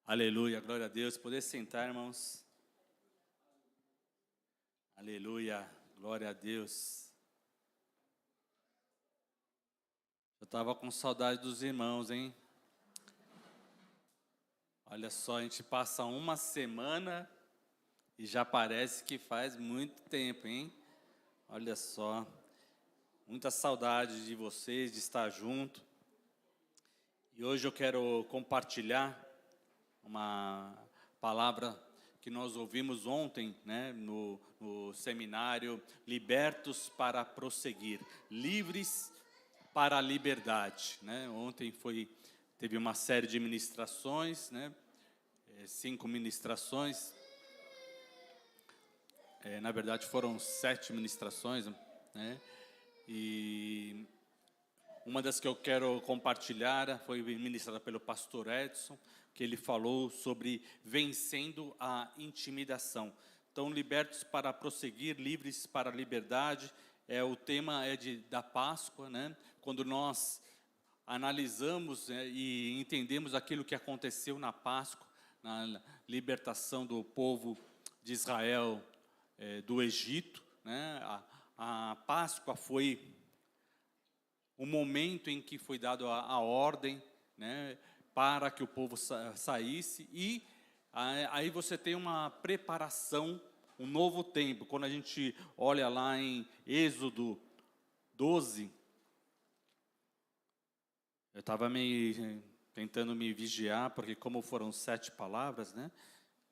Aleluia, glória a Deus. Poder sentar, irmãos. Aleluia, glória a Deus. Eu estava com saudade dos irmãos, hein? Olha só, a gente passa uma semana e já parece que faz muito tempo, hein? Olha só, muita saudade de vocês, de estar junto. E hoje eu quero compartilhar uma palavra que nós ouvimos ontem, né, no seminário Libertos para Prosseguir, Livres para a Liberdade, né? Ontem teve uma série de ministrações, né, 5 ministrações, na verdade foram 7 ministrações, né, e uma das que eu quero compartilhar foi ministrada pelo pastor Edson, que ele falou sobre vencendo a intimidação. Então, libertos para prosseguir, livres para a liberdade, o tema da Páscoa, né? Quando nós analisamos, e entendemos aquilo que aconteceu na Páscoa, na libertação do povo de Israel do Egito, né? A Páscoa foi o momento em que foi dado a ordem, né, para que o povo saísse, e aí você tem uma preparação, um novo tempo. Quando a gente olha lá em Êxodo 12, eu estava tentando me vigiar, porque como foram 7 palavras, né,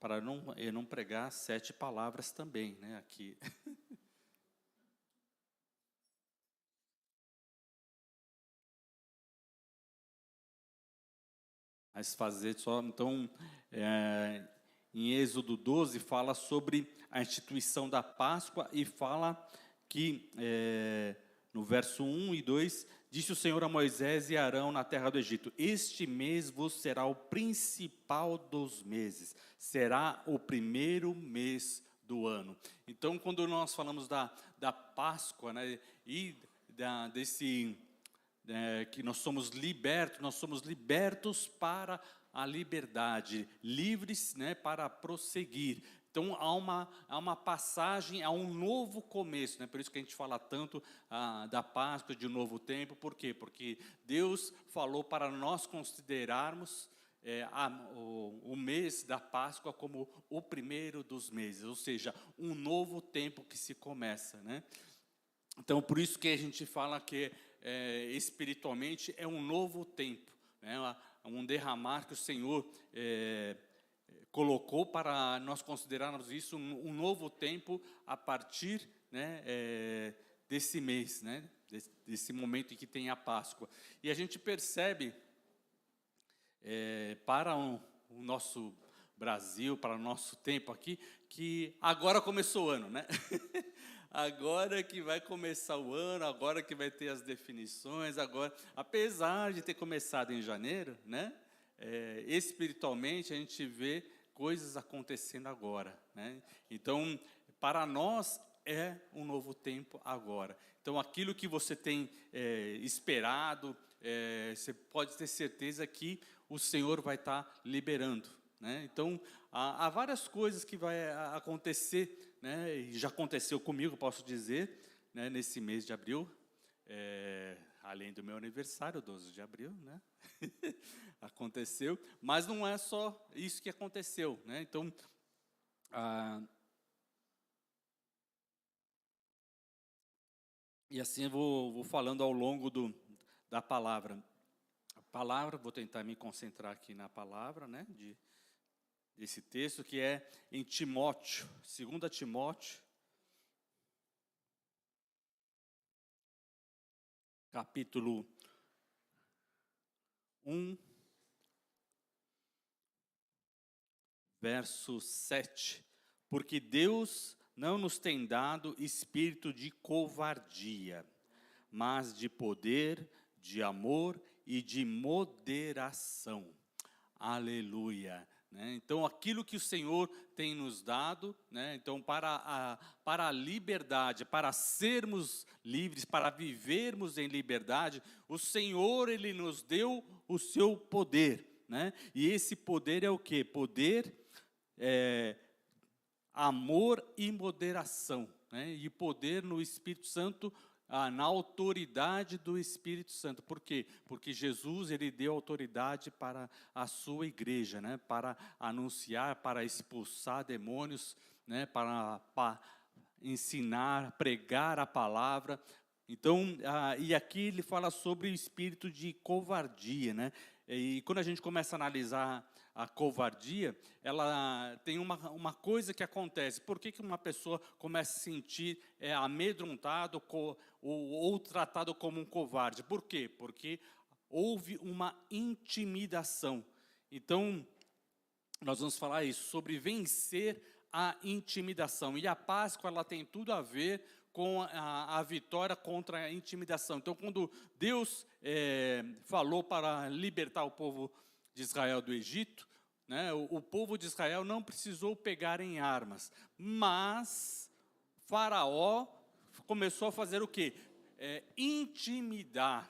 para eu não pregar 7 palavras também, né, aqui. Mas fazer só, então, em Êxodo 12, fala sobre a instituição da Páscoa e fala que, no verso 1 e 2, disse o Senhor a Moisés e Arão na terra do Egito: este mês vos será o principal dos meses, será o primeiro mês do ano. Então, quando nós falamos da Páscoa, né, e que nós somos libertos para a liberdade, livres, né, para prosseguir. Então há uma passagem, há um novo começo, né? Por isso que a gente fala tanto da Páscoa, de um novo tempo. Por quê? Porque Deus falou para nós considerarmos o mês da Páscoa como o primeiro dos meses, ou seja, um novo tempo que se começa, né? Então, por isso que a gente fala que espiritualmente é um novo tempo, né? Um derramar que o Senhor colocou para nós considerarmos isso um novo tempo a partir, né, desse mês, né? Desse momento em que tem a Páscoa. E a gente percebe, para o nosso Brasil, para o nosso tempo aqui, que agora começou o ano, né? Agora que vai começar o ano, agora que vai ter as definições, agora, apesar de ter começado em janeiro, né? Espiritualmente a gente vê coisas acontecendo agora, né? Então, para nós é um novo tempo agora. Então, aquilo que você tem esperado, você pode ter certeza que o Senhor vai estar liberando, né? Então, há várias coisas que vai acontecer, né? E já aconteceu comigo, posso dizer, né, nesse mês de abril, além do meu aniversário, 12 de abril, né? Aconteceu, mas não é só isso que aconteceu, né? Então, e assim eu vou falando ao longo da palavra. A palavra, vou tentar me concentrar aqui na palavra, né, desse texto, que é em Timóteo, 2 Timóteo, capítulo 1, verso 7. Porque Deus não nos tem dado espírito de covardia, mas de poder, de amor e de moderação. Aleluia. Né? Então, aquilo que o Senhor tem nos dado, né? Então, para a liberdade, para sermos livres, para vivermos em liberdade, o Senhor, Ele nos deu o seu poder, né? E esse poder é o quê? Poder, amor e moderação, né? E poder no Espírito Santo, na autoridade do Espírito Santo. Por quê? Porque Jesus, ele deu autoridade para a sua igreja, né? Para anunciar, para expulsar demônios, né? Para ensinar, pregar a palavra. Então, e aqui ele fala sobre o espírito de covardia, né? E quando a gente começa a analisar a covardia, ela tem uma coisa que acontece. Por que uma pessoa começa a se sentir amedrontado ou tratado como um covarde? Por quê? Porque houve uma intimidação. Então, nós vamos falar isso, sobre vencer a intimidação. E a Páscoa, ela tem tudo a ver com a vitória contra a intimidação. Então, quando Deus falou para libertar o povo de Israel do Egito, né, o povo de Israel não precisou pegar em armas, mas Faraó começou a fazer o quê? Intimidar,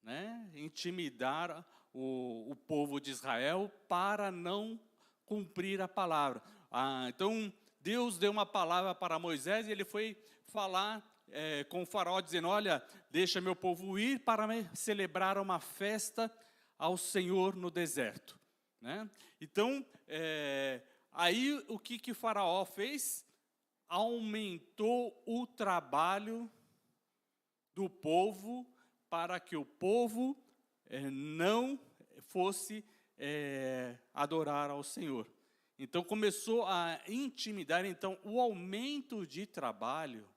né? Intimidar o povo de Israel para não cumprir a palavra. Então, Deus deu uma palavra para Moisés e ele foi falar com o faraó, dizendo, olha, deixa meu povo ir para celebrar uma festa ao Senhor no deserto, né? Então, aí o que o faraó fez? Aumentou o trabalho do povo para que o povo não fosse adorar ao Senhor. Então começou a intimidar. Então o aumento de trabalho,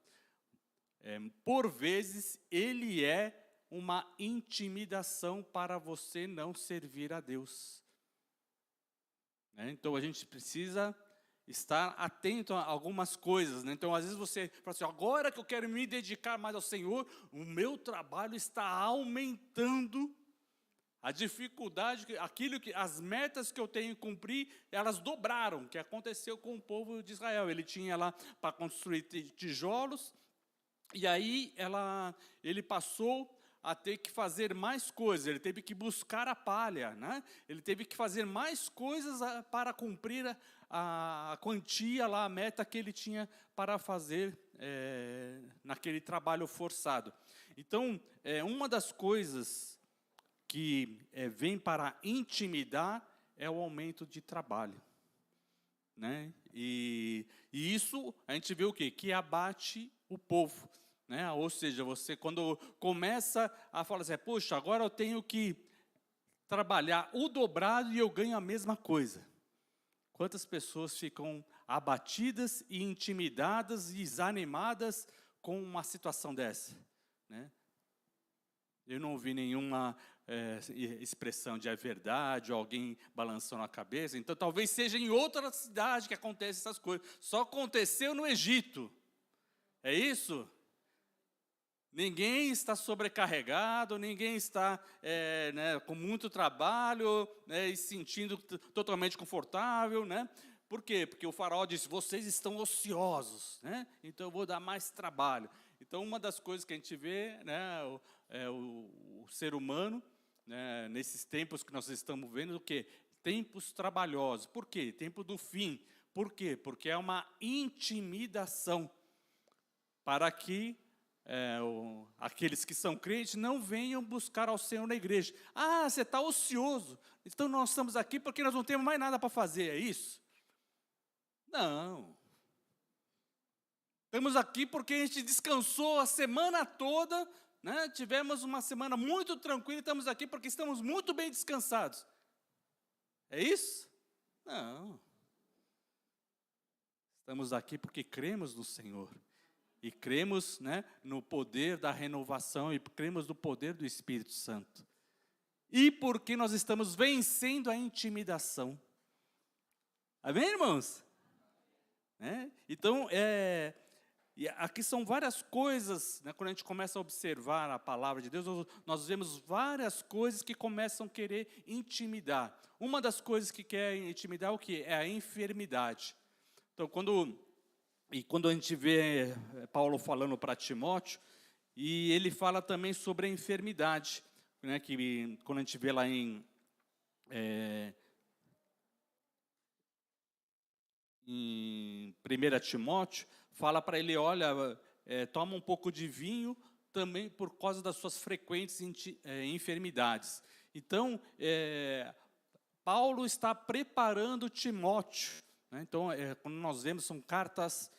por vezes, ele é uma intimidação para você não servir a Deus. Então a gente precisa estar atento a algumas coisas, né? Então às vezes você fala assim, agora que eu quero me dedicar mais ao Senhor, o meu trabalho está aumentando. A dificuldade, as metas que eu tenho que cumprir, elas dobraram, que aconteceu com o povo de Israel. Ele tinha lá para construir tijolos, e aí ele passou a ter que fazer mais coisas, ele teve que buscar a palha, né? Ele teve que fazer mais coisas para cumprir a quantia lá, a meta que ele tinha para fazer naquele trabalho forçado. Então, uma das coisas que vem para intimidar é o aumento de trabalho, né? E isso a gente vê o quê? Que abate o povo, né? Ou seja, você quando começa a falar assim, poxa, agora eu tenho que trabalhar o dobrado e eu ganho a mesma coisa. Quantas pessoas ficam abatidas e intimidadas e desanimadas com uma situação dessa, né? Eu não ouvi nenhuma expressão de verdade, ou alguém balançando a cabeça. Então, talvez seja em outra cidade que acontecem essas coisas. Só aconteceu no Egito. É isso? Ninguém está sobrecarregado, ninguém está com muito trabalho, né, e se sentindo totalmente confortável, né? Por quê? Porque o faraó disse, vocês estão ociosos, né? Então eu vou dar mais trabalho. Então uma das coisas que a gente vê, né, o ser humano, né, nesses tempos que nós estamos vendo, o quê? Tempos trabalhosos. Por quê? Tempo do fim. Por quê? Porque é uma intimidação para que aqueles que são crentes não venham buscar ao Senhor na igreja. Ah, você está ocioso, então nós estamos aqui porque nós não temos mais nada para fazer, é isso? Não. Estamos aqui porque a gente descansou a semana toda, né? Tivemos uma semana muito tranquila e estamos aqui porque estamos muito bem descansados. É isso? Não. Estamos aqui porque cremos no Senhor. E cremos, né, no poder da renovação e cremos no poder do Espírito Santo. E porque nós estamos vencendo a intimidação. Amém, irmãos? Então, e aqui são várias coisas, né, quando a gente começa a observar a palavra de Deus, nós vemos várias coisas que começam a querer intimidar. Uma das coisas que quer intimidar o quê? É a enfermidade. Então, quando a gente vê Paulo falando para Timóteo, e ele fala também sobre a enfermidade, né, que quando a gente vê lá em em 1 Timóteo, fala para ele, olha, toma um pouco de vinho também por causa das suas frequentes enfermidades. Então, Paulo está preparando Timóteo, né? Então, quando nós vemos, são cartas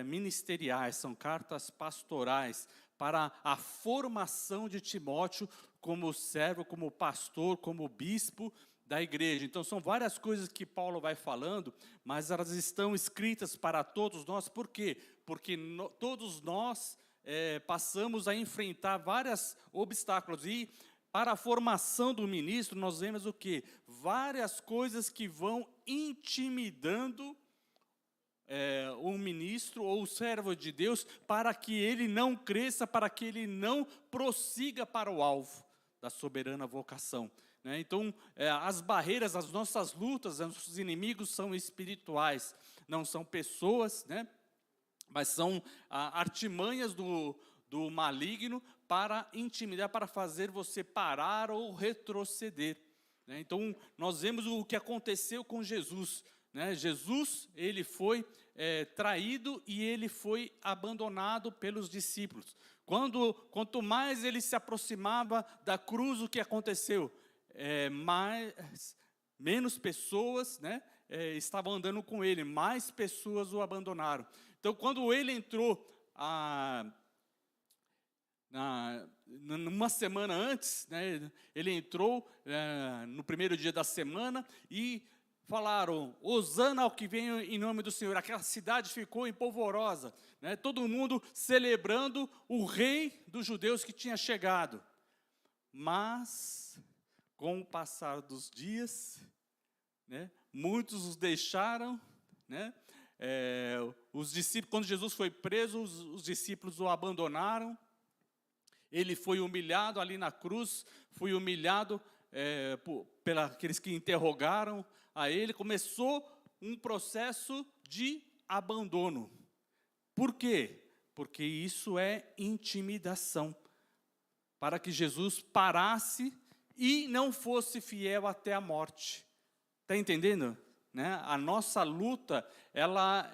ministeriais, são cartas pastorais, para a formação de Timóteo como servo, como pastor, como bispo da igreja. Então, são várias coisas que Paulo vai falando, mas elas estão escritas para todos nós. Por quê? Porque todos nós passamos a enfrentar vários obstáculos. E para a formação do ministro, nós vemos o quê? Várias coisas que vão intimidando um ministro ou o servo de Deus, para que ele não cresça, para que ele não prossiga para o alvo da soberana vocação, né? Então, as barreiras, as nossas lutas, os nossos inimigos são espirituais, não são pessoas, né? Mas são artimanhas do maligno para intimidar, para fazer você parar ou retroceder, né? Então, nós vemos o que aconteceu com Jesus, né? Jesus, ele foi traído e ele foi abandonado pelos discípulos. Quanto mais ele se aproximava da cruz, o que aconteceu? Menos pessoas, né, estavam andando com ele, mais pessoas o abandonaram. Então, quando ele entrou numa semana antes, né, ele entrou no primeiro dia da semana e falaram, Hosana ao que vem em nome do Senhor. Aquela cidade ficou empolvorosa, né? Todo mundo celebrando o rei dos judeus que tinha chegado. Mas, com o passar dos dias, né, muitos os deixaram, né? Os discípulos, quando Jesus foi preso, os discípulos o abandonaram. Ele foi humilhado ali na cruz, foi humilhado pelos aqueles que interrogaram a ele. Começou um processo de abandono. Por quê? Porque isso é intimidação, para que Jesus parasse e não fosse fiel até a morte. Está entendendo? Né? A nossa luta, ela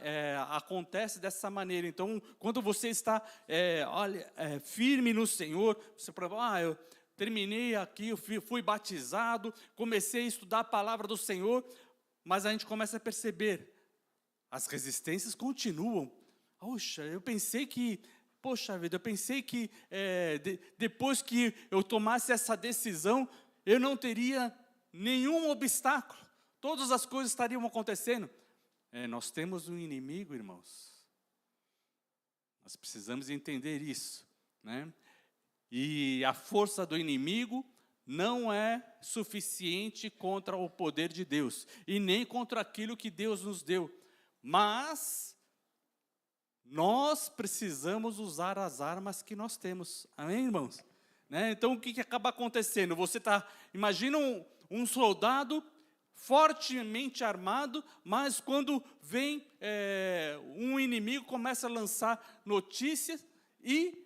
acontece dessa maneira. Então, quando você está firme no Senhor, você fala, eu terminei aqui, eu fui batizado, comecei a estudar a palavra do Senhor, mas a gente começa a perceber, as resistências continuam. Poxa, eu pensei que depois que eu tomasse essa decisão, eu não teria nenhum obstáculo, todas as coisas estariam acontecendo. Nós temos um inimigo, irmãos. Nós precisamos entender isso, né? E a força do inimigo não é suficiente contra o poder de Deus, e nem contra aquilo que Deus nos deu. Mas nós precisamos usar as armas que nós temos. Amém, irmãos? Né? Então, o que acaba acontecendo? Imagina um soldado fortemente armado, mas quando vem um inimigo, começa a lançar notícias e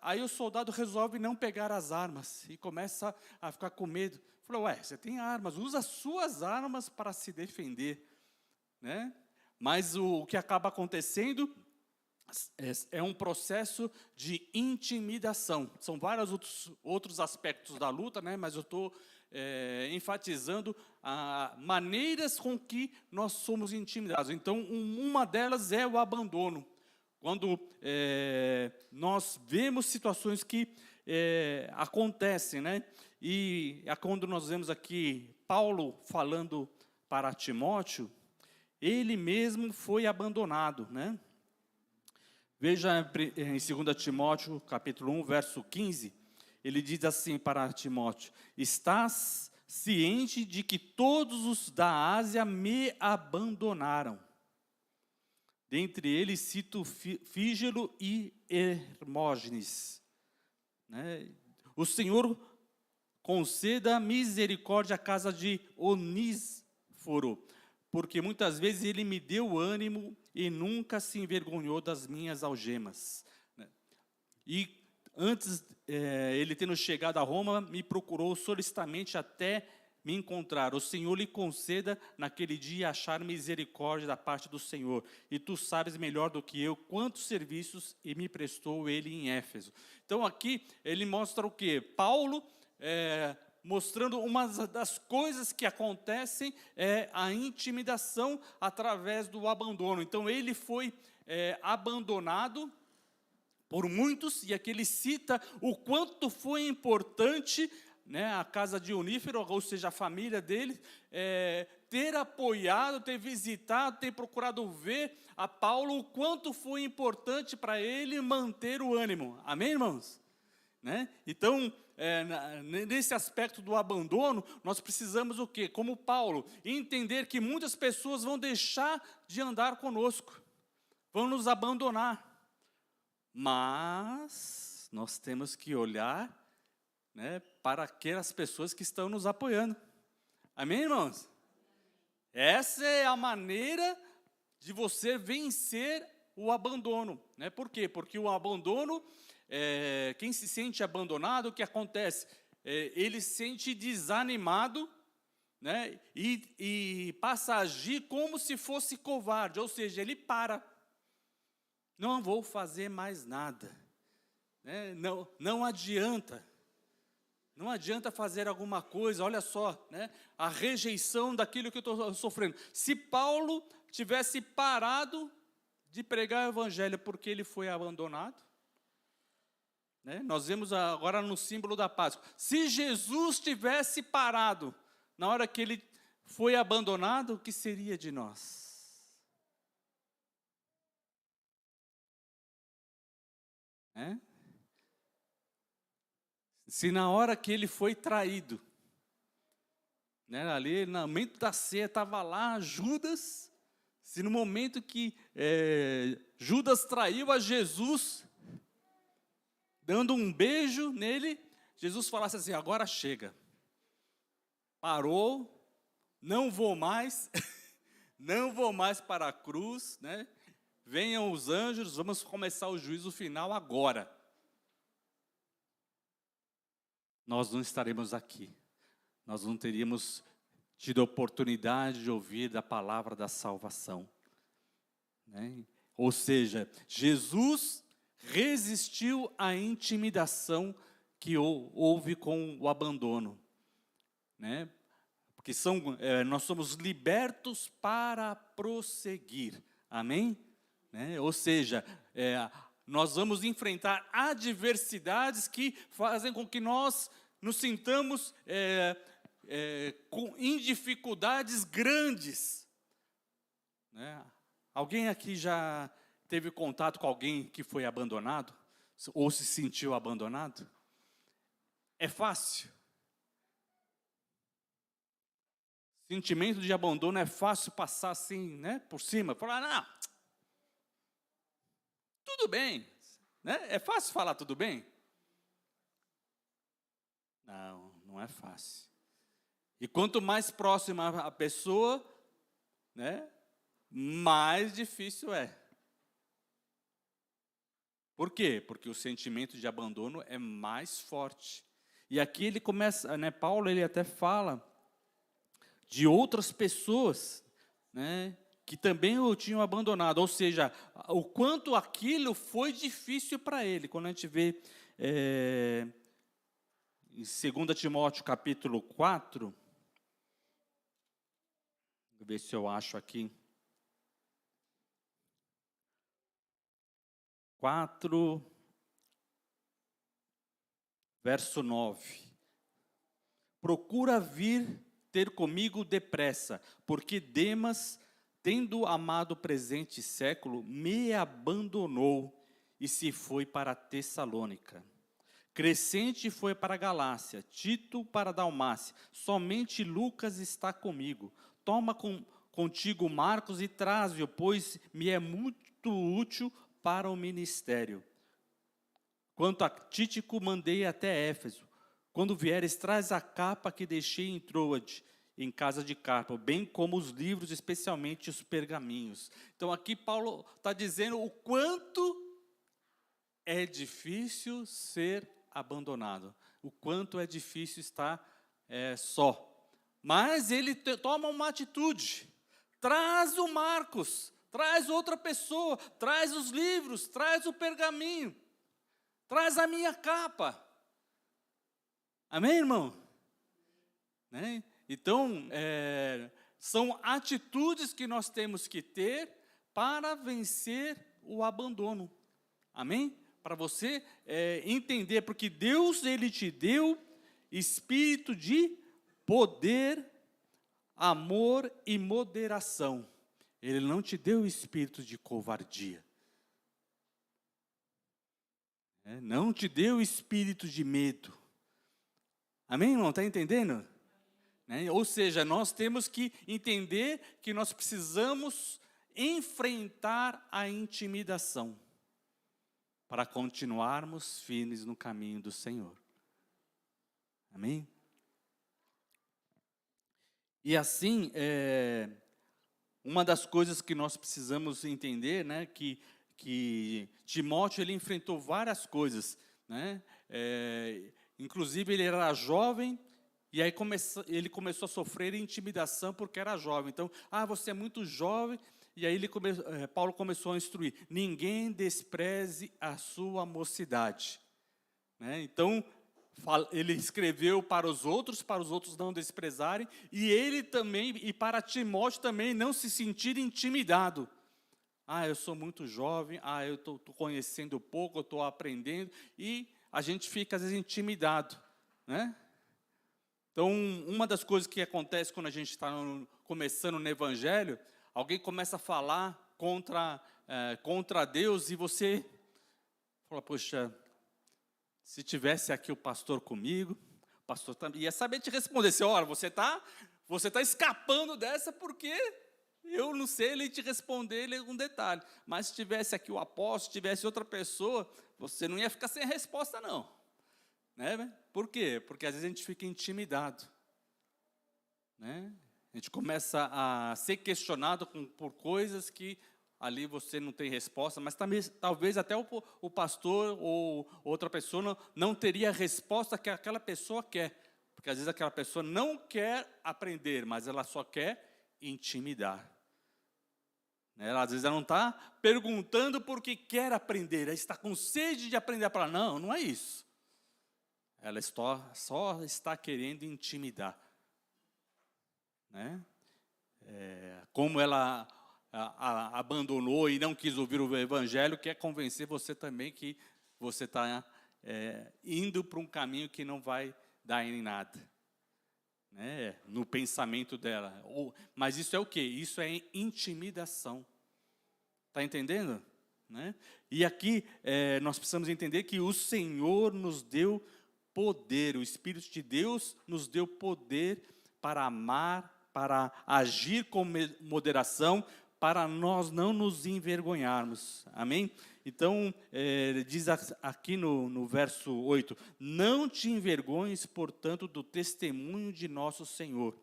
aí o soldado resolve não pegar as armas e começa a ficar com medo. Falou, você tem armas, usa as suas armas para se defender, né? Mas o que acaba acontecendo é um processo de intimidação. São vários outros aspectos da luta, né? Mas eu estou enfatizando maneiras com que nós somos intimidados. Então, uma delas é o abandono. Quando nós vemos situações que acontecem, né? E quando nós vemos aqui Paulo falando para Timóteo, ele mesmo foi abandonado, né? Veja em 2 Timóteo, capítulo 1, verso 15, ele diz assim para Timóteo, estás ciente de que todos os da Ásia me abandonaram. Dentre eles cito Fígelo e Hermógenes, né? O Senhor conceda misericórdia à casa de Onísforo, porque muitas vezes ele me deu ânimo e nunca se envergonhou das minhas algemas. E antes, ele tendo chegado a Roma, me procurou solicitamente até me encontrar, o Senhor lhe conceda naquele dia achar misericórdia da parte do Senhor. E tu sabes melhor do que eu quantos serviços me prestou ele em Éfeso. Então aqui ele mostra o quê? Paulo mostrando uma das coisas que acontecem é a intimidação através do abandono. Então ele foi abandonado por muitos, e aqui ele cita o quanto foi importante, né, a casa de Onífero, ou seja, a família dele, ter apoiado, ter visitado, ter procurado ver a Paulo, o quanto foi importante para ele manter o ânimo. Amém, irmãos? Né? Então, nesse aspecto do abandono, nós precisamos o quê? Como Paulo, entender que muitas pessoas vão deixar de andar conosco, vão nos abandonar. Mas nós temos que olhar, né, para aquelas pessoas que estão nos apoiando. Amém, irmãos? Essa é a maneira de você vencer o abandono. Né? Por quê? Porque o abandono, quem se sente abandonado, o que acontece? Ele se sente desanimado, né, e passa a agir como se fosse covarde, ou seja, ele para. Não vou fazer mais nada. Né? Não adianta. Não adianta fazer alguma coisa, olha só, né? A rejeição daquilo que eu estou sofrendo. Se Paulo tivesse parado de pregar o evangelho porque ele foi abandonado, né? Nós vemos agora no símbolo da Páscoa. Se Jesus tivesse parado na hora que ele foi abandonado, o que seria de nós? Se na hora que ele foi traído, né, ali no momento da ceia estava lá Judas, se no momento que Judas traiu a Jesus, dando um beijo nele, Jesus falasse assim, agora chega, parou, não vou mais, não vou mais para a cruz, né? Venham os anjos, vamos começar o juízo final agora. Nós não estaremos aqui, nós não teríamos tido a oportunidade de ouvir da palavra da salvação. Né? Ou seja, Jesus resistiu à intimidação que houve com o abandono. Né? Porque nós somos libertos para prosseguir. Amém? Né? Ou seja, nós vamos enfrentar adversidades que fazem com que nós nos sintamos em dificuldades grandes. Né? Alguém aqui já teve contato com alguém que foi abandonado? Ou se sentiu abandonado? É fácil. Sentimento de abandono é fácil passar assim, né, por cima. Falar, não, tudo bem. Né? É fácil falar tudo bem? Não é fácil. E quanto mais próxima a pessoa, né, mais difícil é. Por quê? Porque o sentimento de abandono é mais forte. E aqui ele começa, né, Paulo ele até fala de outras pessoas, né, que também o tinham abandonado. Ou seja, o quanto aquilo foi difícil para ele. Quando a gente vê em 2 Timóteo capítulo 4, vou ver se eu acho aqui. 4, verso 9. Procura vir ter comigo depressa, porque Demas, tendo amado o presente século, me abandonou e se foi para Tessalônica. Crescente foi para a Galácia, Tito para a Dalmácia, somente Lucas está comigo. Toma contigo Marcos e traze-o, pois me é muito útil para o ministério. Quanto a Tíquico, mandei até Éfeso. Quando vieres, traz a capa que deixei em Troade, em casa de Carpo, bem como os livros, especialmente os pergaminhos. Então aqui Paulo está dizendo o quanto é difícil ser abandonado, o quanto é difícil estar só. Mas ele toma uma atitude. Traz o Marcos, traz outra pessoa, traz os livros, traz o pergaminho, traz a minha capa. Amém, irmão? Né? Então, são atitudes que nós temos que ter para vencer o abandono. Amém? Para você entender, porque Deus, Ele te deu espírito de poder, amor e moderação. Ele não te deu espírito de covardia. Não te deu espírito de medo. Amém, irmão? Está entendendo? Ou seja, nós temos que entender que nós precisamos enfrentar a intimidação para continuarmos firmes no caminho do Senhor. Amém? E assim, uma das coisas que nós precisamos entender, né, que Timóteo ele enfrentou várias coisas, né? Inclusive ele era jovem e aí ele começou a sofrer intimidação porque era jovem. Então, você é muito jovem. E aí Paulo começou a instruir: ninguém despreze a sua mocidade. Né? Então, ele escreveu para os outros não desprezarem, e ele também, e para Timóteo também, não se sentir intimidado. Eu sou muito jovem, eu estou conhecendo pouco, eu estou aprendendo, e a gente fica às vezes intimidado. Né? Então, uma das coisas que acontece quando a gente está começando no Evangelho, alguém começa a falar contra Deus e você fala: poxa, se tivesse aqui o pastor comigo, o pastor ia saber te responder assim: olha, você tá escapando dessa porque eu não sei ele te responder um detalhe. Mas se tivesse aqui o apóstolo, se tivesse outra pessoa, você não ia ficar sem resposta não. Né? Por quê? Porque às vezes a gente fica intimidado. Né? A gente começa a ser questionado por coisas que ali você não tem resposta, mas também, talvez até o pastor ou outra pessoa não teria a resposta que aquela pessoa quer. Porque às vezes aquela pessoa não quer aprender, mas ela só quer intimidar. Ela, às vezes ela não está perguntando porque quer aprender, ela está com sede de aprender para não é isso. Ela só está querendo intimidar. Né? Como ela abandonou e não quis ouvir o Evangelho, quer convencer você também que você está indo para um caminho que não vai dar em nada. Né? No pensamento dela. Mas isso é o quê? Isso é intimidação. Está entendendo? Né? E aqui nós precisamos entender que o Senhor nos deu poder, o Espírito de Deus nos deu poder para amar, para agir com moderação, para nós não nos envergonharmos. Amém? Então, diz aqui no verso 8: não te envergonhes, portanto, do testemunho de nosso Senhor,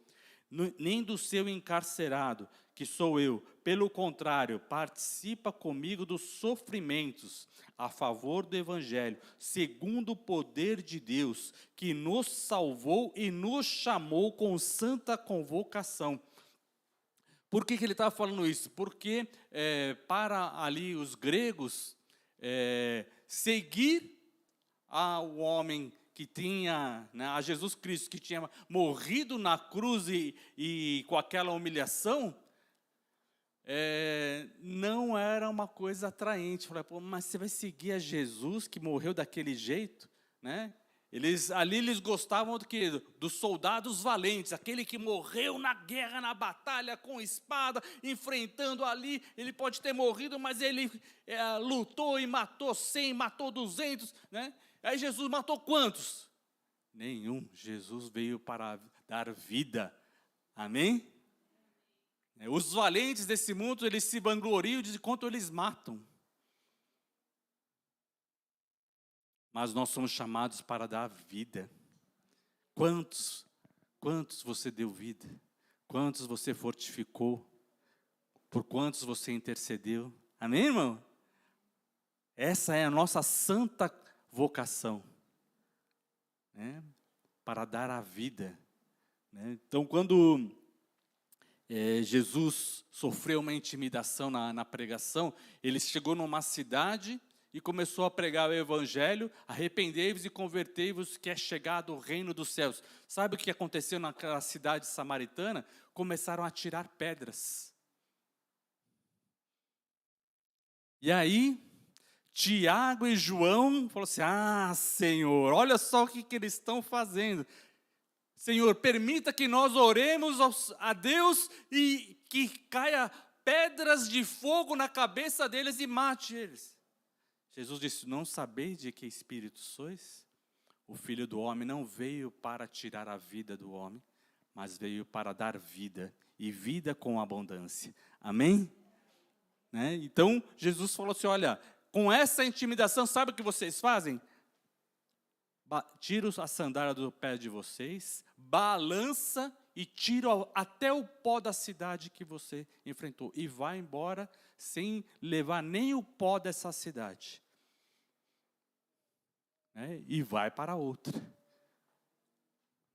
nem do seu encarcerado, que sou eu. Pelo contrário, participa comigo dos sofrimentos a favor do Evangelho, segundo o poder de Deus, que nos salvou e nos chamou com santa convocação. Por que ele estava falando isso? Porque para ali os gregos, seguir ao homem que tinha, né, a Jesus Cristo, que tinha morrido na cruz e com aquela humilhação, não era uma coisa atraente. Falei: mas você vai seguir a Jesus que morreu daquele jeito? Né? Eles gostavam do quê? Dos soldados valentes, aquele que morreu na guerra, na batalha, com espada, enfrentando ali. Ele pode ter morrido, mas ele lutou e matou 100, matou 200. Né? Aí Jesus matou quantos? Nenhum. Jesus veio para dar vida. Amém? Os valentes desse mundo, eles se vangloriam de quanto eles matam. Mas nós somos chamados para dar vida. Quantos você deu vida? Quantos você fortificou? Por quantos você intercedeu? Amém, irmão? Essa é a nossa santa vocação. Né? Para dar a vida. né? Então, quando Jesus sofreu uma intimidação na pregação, ele chegou numa cidade e começou a pregar o evangelho: arrependei-vos e convertei-vos, que é chegado o reino dos céus. Sabe o que aconteceu naquela cidade samaritana? Começaram a tirar pedras. E aí, Tiago e João falaram assim: ah, Senhor, olha só o que eles estão fazendo. Senhor, permita que nós oremos a Deus e que caia pedras de fogo na cabeça deles e mate eles. Jesus disse: não sabeis de que espírito sois? O Filho do Homem não veio para tirar a vida do homem, mas veio para dar vida, e vida com abundância. Amém? Né? Então, Jesus falou assim: olha, com essa intimidação, sabe o que vocês fazem? Tira a sandália do pé de vocês, balança e tira até o pó da cidade que você enfrentou. E vai embora sem levar nem o pó dessa cidade. Né? E vai para outra.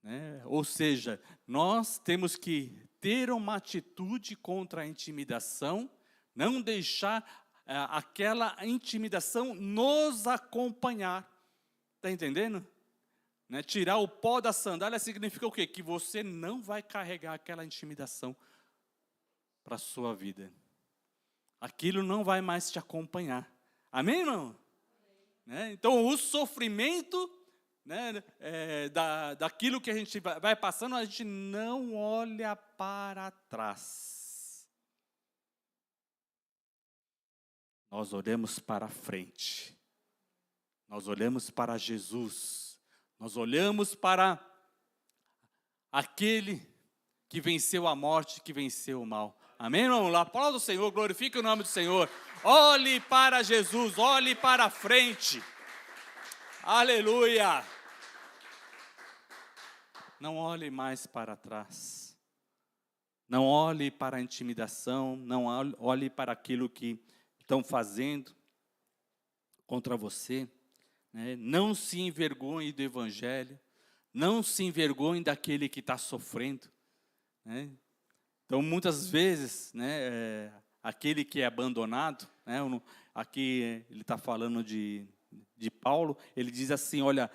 Né? Ou seja, nós temos que ter uma atitude contra a intimidação, não deixar aquela intimidação nos acompanhar. Está entendendo? Né? Tirar o pó da sandália significa o quê? Que você não vai carregar aquela intimidação para a sua vida. Aquilo não vai mais te acompanhar. Amém, irmão? Né? Então, o sofrimento, né, daquilo que a gente vai passando, a gente não olha para trás. Nós olhamos para frente. Nós olhamos para Jesus, nós olhamos para aquele que venceu a morte, que venceu o mal. Amém, irmão? Aplauda o Senhor, glorifique o nome do Senhor. Olhe para Jesus, olhe para frente. Aleluia. Não olhe mais para trás. Não olhe para a intimidação, não olhe para aquilo que estão fazendo contra você. Né? Não se envergonhe do evangelho, não se envergonhe daquele que está sofrendo. Né? Então, muitas vezes, né, aquele que é abandonado, né, aqui ele está falando de Paulo, ele diz assim: olha,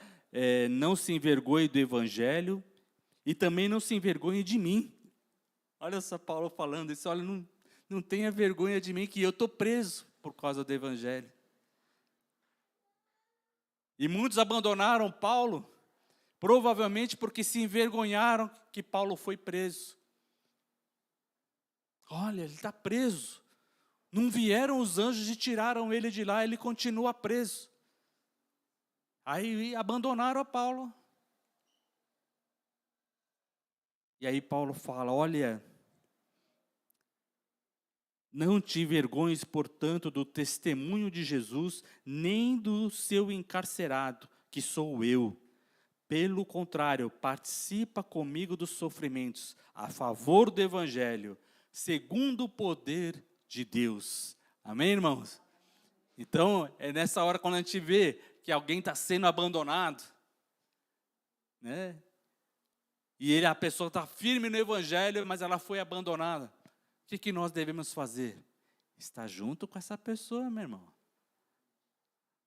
não se envergonhe do evangelho e também não se envergonhe de mim. Olha só Paulo falando isso: olha, não tenha vergonha de mim, que eu estou preso por causa do evangelho. E muitos abandonaram Paulo, provavelmente porque se envergonharam que Paulo foi preso. Olha, ele está preso. Não vieram os anjos e tiraram ele de lá, ele continua preso. Aí abandonaram a Paulo. E aí Paulo fala: olha, não te envergonhes, portanto, do testemunho de Jesus, nem do seu encarcerado, que sou eu. Pelo contrário, participa comigo dos sofrimentos, a favor do evangelho, segundo o poder de Deus. Amém, irmãos? Então, é nessa hora quando a gente vê que alguém está sendo abandonado, né? E a pessoa está firme no evangelho, mas ela foi abandonada. O que nós devemos fazer? Estar junto com essa pessoa, meu irmão.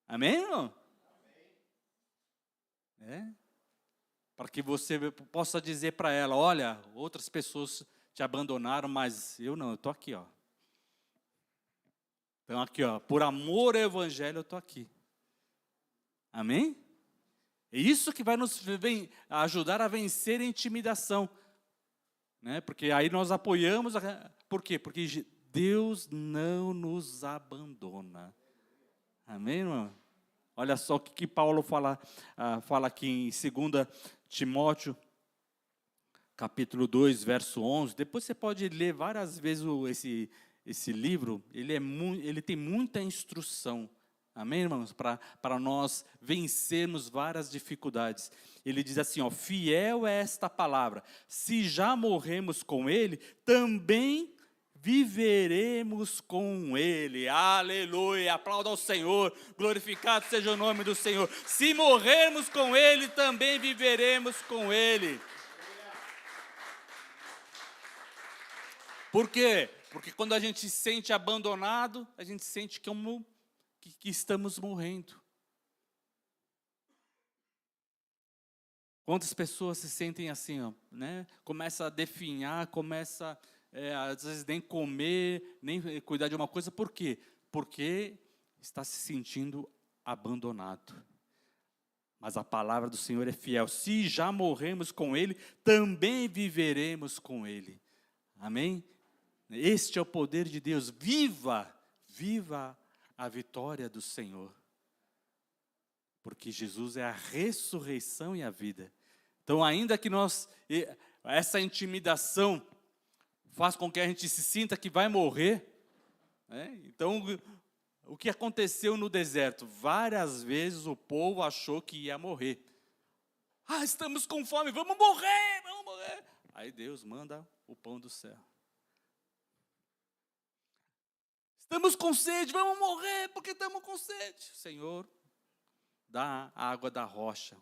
Amém, irmão? Amém. Para que você possa dizer para ela: olha, outras pessoas te abandonaram, mas eu não, eu estou aqui, ó. Então aqui, ó, por amor ao evangelho eu estou aqui. Amém? É isso que vai nos ajudar a vencer a intimidação. Né? Porque aí nós apoiamos. Por quê? Porque Deus não nos abandona. Amém, irmão? Olha só o que Paulo fala aqui em 2 Timóteo, capítulo 2, verso 11. Depois você pode ler várias vezes esse livro. Ele tem muita instrução. Amém, irmãos? Para nós vencermos várias dificuldades. Ele diz assim, ó: fiel é esta palavra, se já morremos com ele, também viveremos com ele. Aleluia, aplauda ao Senhor, glorificado seja o nome do Senhor. Se morrermos com ele, também viveremos com ele. Por quê? Porque quando a gente se sente abandonado, a gente sente que estamos morrendo. Quantas pessoas se sentem assim, ó, né? Começa a definhar, começa às vezes nem comer, nem cuidar de uma coisa. Por quê? Porque está se sentindo abandonado. Mas a palavra do Senhor é fiel. Se já morremos com Ele, também viveremos com Ele. Amém? Este é o poder de Deus. Viva a vitória do Senhor. Porque Jesus é a ressurreição e a vida. Então, ainda que essa intimidação faz com que a gente se sinta que vai morrer, né? Então, o que aconteceu no deserto? Várias vezes o povo achou que ia morrer. Estamos com fome, vamos morrer, vamos morrer. Aí Deus manda o pão do céu. Estamos com sede, vamos morrer porque estamos com sede. Senhor, dá a água da rocha,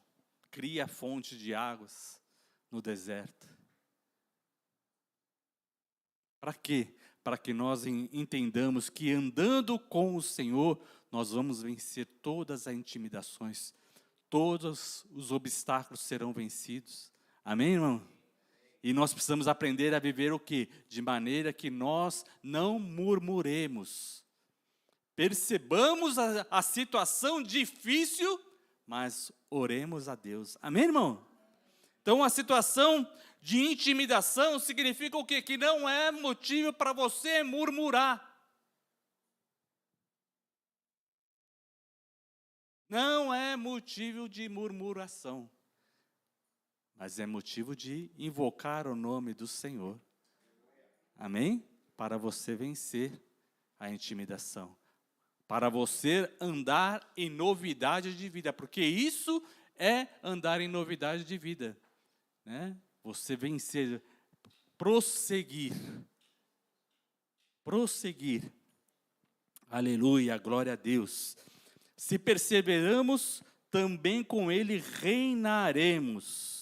cria fonte de águas no deserto. Para quê? Para que nós entendamos que andando com o Senhor, nós vamos vencer todas as intimidações, todos os obstáculos serão vencidos. Amém, irmão? E nós precisamos aprender a viver o quê? De maneira que nós não murmuremos. Percebamos a situação difícil, mas oremos a Deus. Amém, irmão? Então, a situação de intimidação significa o quê? Que não é motivo para você murmurar. Não é motivo de murmuração. Mas é motivo de invocar o nome do Senhor. Amém? Para você vencer a intimidação. Para você andar em novidade de vida. Porque isso é andar em novidade de vida. Né? Você vencer, prosseguir. Prosseguir. Aleluia, glória a Deus. Se perseveramos, também com Ele reinaremos.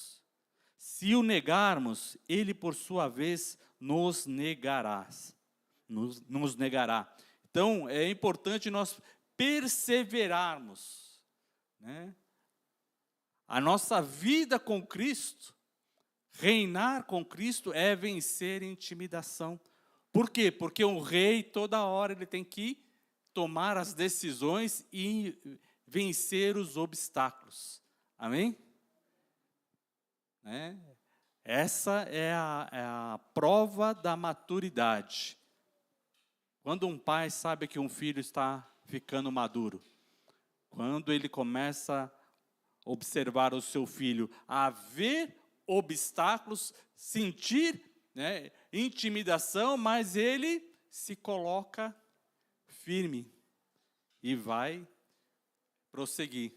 Se o negarmos, Ele por sua vez nos negará. Nos negará. Então, é importante nós perseverarmos. Né? A nossa vida com Cristo, reinar com Cristo é vencer a intimidação. Por quê? Porque um rei, toda hora, ele tem que tomar as decisões e vencer os obstáculos. Amém? Essa é a prova da maturidade. Quando um pai sabe que um filho está ficando maduro, quando ele começa a observar o seu filho, a ver obstáculos, sentir, né, intimidação, mas ele se coloca firme e vai prosseguir.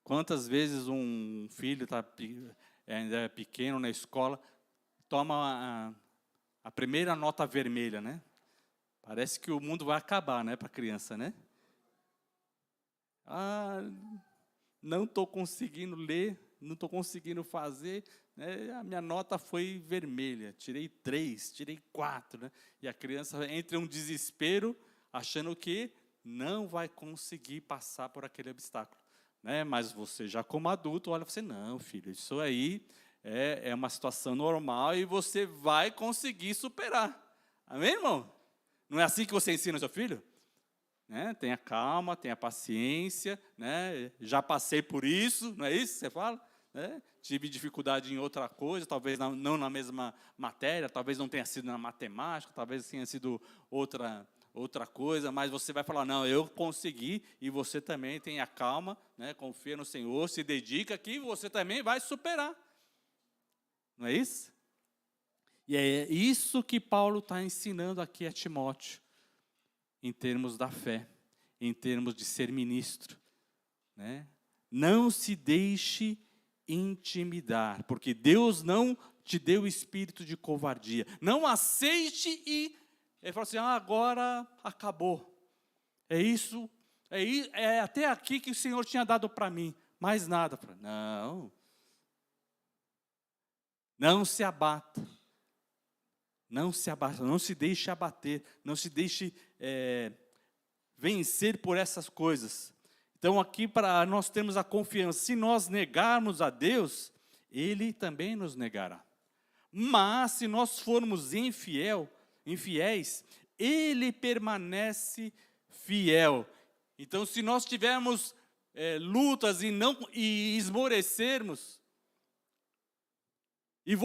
Quantas vezes um filho ainda é pequeno na escola, toma a primeira nota vermelha, né? Parece que o mundo vai acabar, né, para a criança, né? Não estou conseguindo ler, não estou conseguindo fazer, né? A minha nota foi vermelha, tirei 3, tirei 4, né? E a criança entra em um desespero, achando que não vai conseguir passar por aquele obstáculo. Né? Mas você já como adulto, olha, você, não, filho, isso aí é uma situação normal e você vai conseguir superar. Amém, irmão? Não é assim que você ensina o seu filho? Né? Tenha calma, tenha paciência, né? Já passei por isso, não é isso que você fala? Né? Tive dificuldade em outra coisa, talvez não na mesma matéria, talvez não tenha sido na matemática, talvez tenha sido outra coisa, mas você vai falar, não, eu consegui, e você também tenha calma, né? Confia no Senhor, se dedica que você também vai superar. Não é isso? E é isso que Paulo está ensinando aqui a Timóteo, em termos da fé, em termos de ser ministro. Né? Não se deixe intimidar, porque Deus não te deu espírito de covardia. Não aceite e ele fala assim, agora acabou. É isso, é até aqui que o Senhor tinha dado para mim, mais nada. Não se abata. Não se deixe abater, não se deixe vencer por essas coisas. Então aqui para nós termos a confiança, se nós negarmos a Deus, Ele também nos negará. Mas se nós formos infiéis, Ele permanece fiel. Então se nós tivermos lutas e esmorecermos, e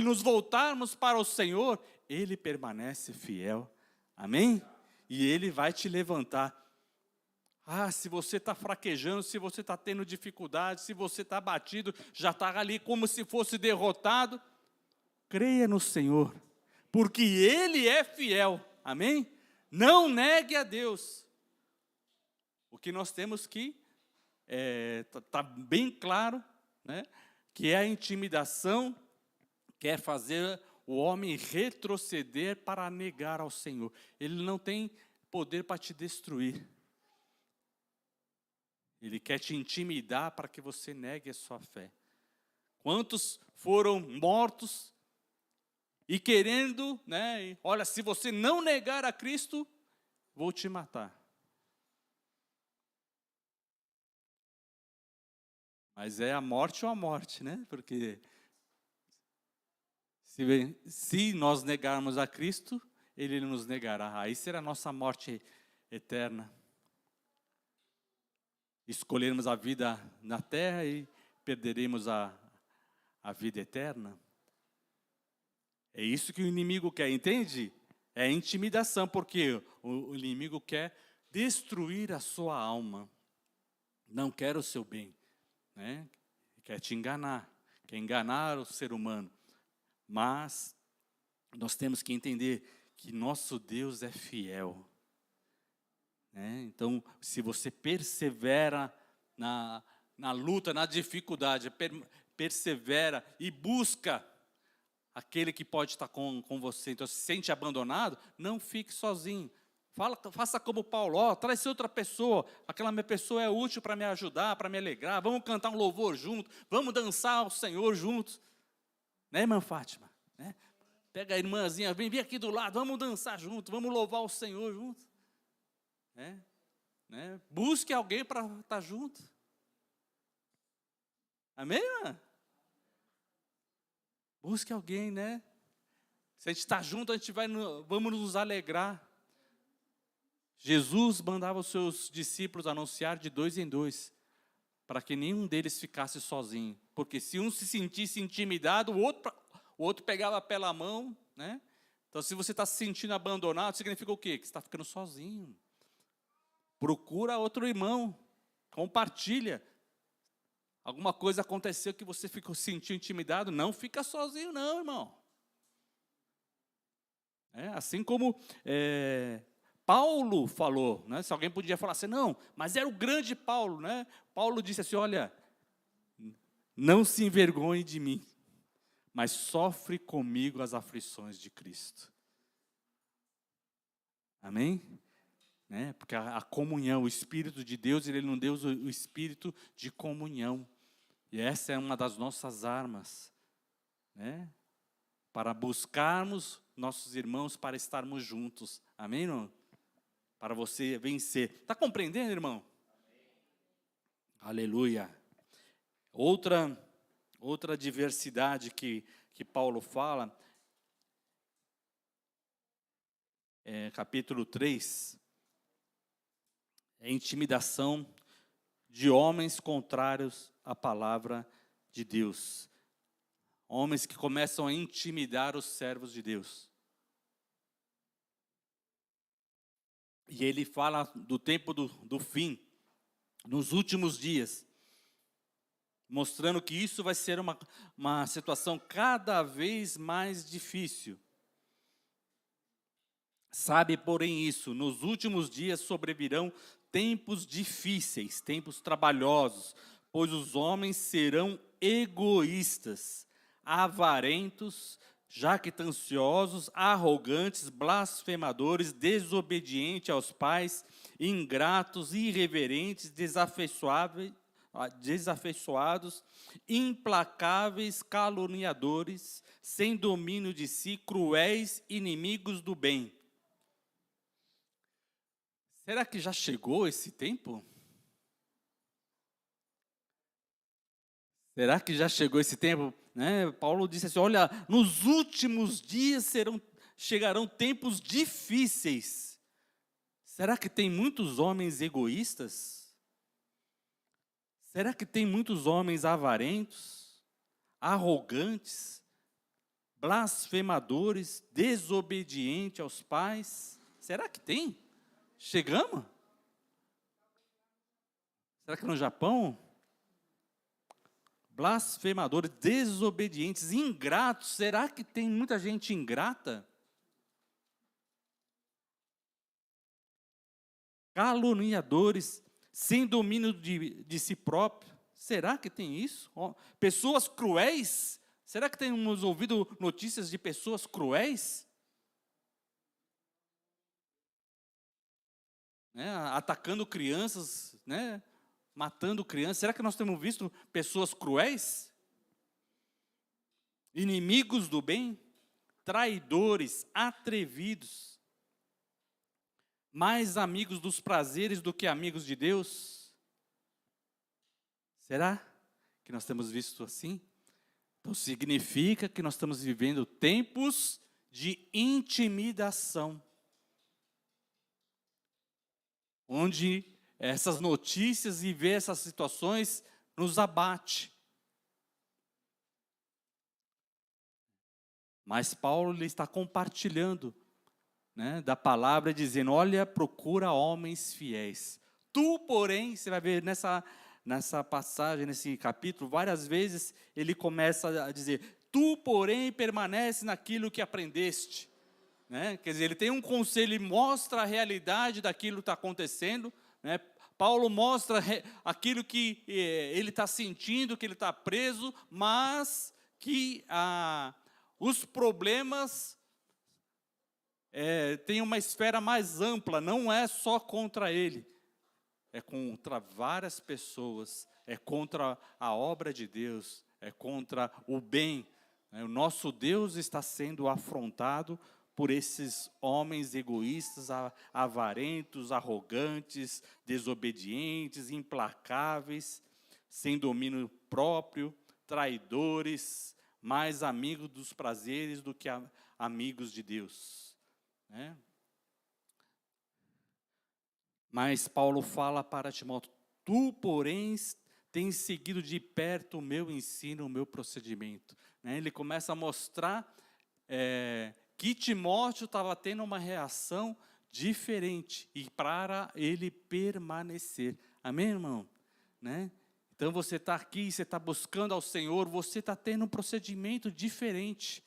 nos voltarmos para o Senhor, Ele permanece fiel. Amém? E Ele vai te levantar. Se você está fraquejando, se você está tendo dificuldade, se você está abatido, já está ali como se fosse derrotado, creia no Senhor, porque Ele é fiel. Amém? Não negue a Deus. O que nós temos que está bem claro, né, que é a intimidação, quer fazer o homem retroceder para negar ao Senhor. Ele não tem poder para te destruir. Ele quer te intimidar para que você negue a sua fé. Quantos foram mortos e querendo, né, olha, se você não negar a Cristo, vou te matar. Mas é a morte ou a morte, né? Porque se nós negarmos a Cristo, Ele nos negará. Aí será a nossa morte eterna. Escolhermos a vida na terra e perderemos a vida eterna. É isso que o inimigo quer, entende? É intimidação, porque o inimigo quer destruir a sua alma. Não quer o seu bem, né? Quer te enganar, quer enganar o ser humano. Mas nós temos que entender que nosso Deus é fiel. Então, se você persevera na luta, na dificuldade, persevera e busca aquele que pode estar com você. Então, se sente abandonado, não fique sozinho. Faça como Paulo, traz outra pessoa, aquela minha pessoa é útil para me ajudar, para me alegrar, vamos cantar um louvor junto, vamos dançar ao Senhor juntos. Né, irmã Fátima? Né? Pega a irmãzinha, vem aqui do lado, vamos dançar junto, vamos louvar o Senhor junto. Busque alguém para estar junto. Amém, irmã? Busque alguém, né? Se a gente está junto, vamos nos alegrar. Jesus mandava os seus discípulos anunciar de 2 em 2, para que nenhum deles ficasse sozinho. Porque se um se sentisse intimidado, o outro pegava pela mão, né? Então, se você está se sentindo abandonado, significa o quê? Que você está ficando sozinho. Procura outro irmão, compartilha. Alguma coisa aconteceu que você sentiu intimidado, não fica sozinho não, irmão. Assim como Paulo falou, né? Se alguém podia falar assim, não, mas era o grande Paulo, né? Paulo disse assim, olha, não se envergonhe de mim, mas sofre comigo as aflições de Cristo. Amém? Porque a comunhão, o Espírito de Deus, Ele nos deu o Espírito de comunhão. E essa é uma das nossas armas, né? Para buscarmos nossos irmãos, para estarmos juntos. Amém, irmão? Para você vencer. Está compreendendo, irmão? Amém. Aleluia. Outra diversidade que Paulo fala, capítulo 3, é intimidação de homens contrários à palavra de Deus. Homens que começam a intimidar os servos de Deus. E ele fala do tempo do fim, nos últimos dias, mostrando que isso vai ser uma situação cada vez mais difícil. Sabe, porém, isso, nos últimos dias sobrevirão tempos difíceis, tempos trabalhosos, pois os homens serão egoístas, avarentos, jactanciosos, arrogantes, blasfemadores, desobedientes aos pais, ingratos, irreverentes, desafeiçoáveis, desafeiçoados, implacáveis, caluniadores, sem domínio de si, cruéis, inimigos do bem. Será que já chegou esse tempo? Será que já chegou esse tempo? Né? Paulo disse assim, olha, nos últimos dias chegarão tempos difíceis. Será que tem muitos homens egoístas? Será que tem muitos homens avarentos, arrogantes, blasfemadores, desobedientes aos pais? Será que tem? Chegamos? Será que no Japão? Blasfemadores, desobedientes, ingratos. Será que tem muita gente ingrata? Caluniadores, sem domínio de si próprio. Será que tem isso? Pessoas cruéis? Será que temos ouvido notícias de pessoas cruéis? Né? Atacando crianças, né? Matando crianças. Será que nós temos visto pessoas cruéis? Inimigos do bem? Traidores, atrevidos. Mais amigos dos prazeres do que amigos de Deus? Será que nós temos visto assim? Então significa que nós estamos vivendo tempos de intimidação, onde essas notícias e ver essas situações nos abate. Mas Paulo ele está compartilhando, né, da palavra, dizendo, olha, procura homens fiéis. Tu, porém, você vai ver nessa passagem, nesse capítulo, várias vezes ele começa a dizer, tu, porém, permanece naquilo que aprendeste. Né? Quer dizer, ele tem um conselho, ele mostra a realidade daquilo que está acontecendo, né? Paulo mostra aquilo que ele está sentindo, que ele está preso, mas que os problemas têm uma esfera mais ampla, não é só contra ele, é contra várias pessoas, é contra a obra de Deus, é contra o bem. O nosso Deus está sendo afrontado por esses homens egoístas, avarentos, arrogantes, desobedientes, implacáveis, sem domínio próprio, traidores, mais amigos dos prazeres do que amigos de Deus. Né? Mas Paulo fala para Timóteo, tu, porém, tens seguido de perto o meu ensino, o meu procedimento. Né? Ele começa a mostrar que Timóteo estava tendo uma reação diferente e para ele permanecer. Amém, irmão? Né? Então você está aqui, você está buscando ao Senhor, você está tendo um procedimento diferente.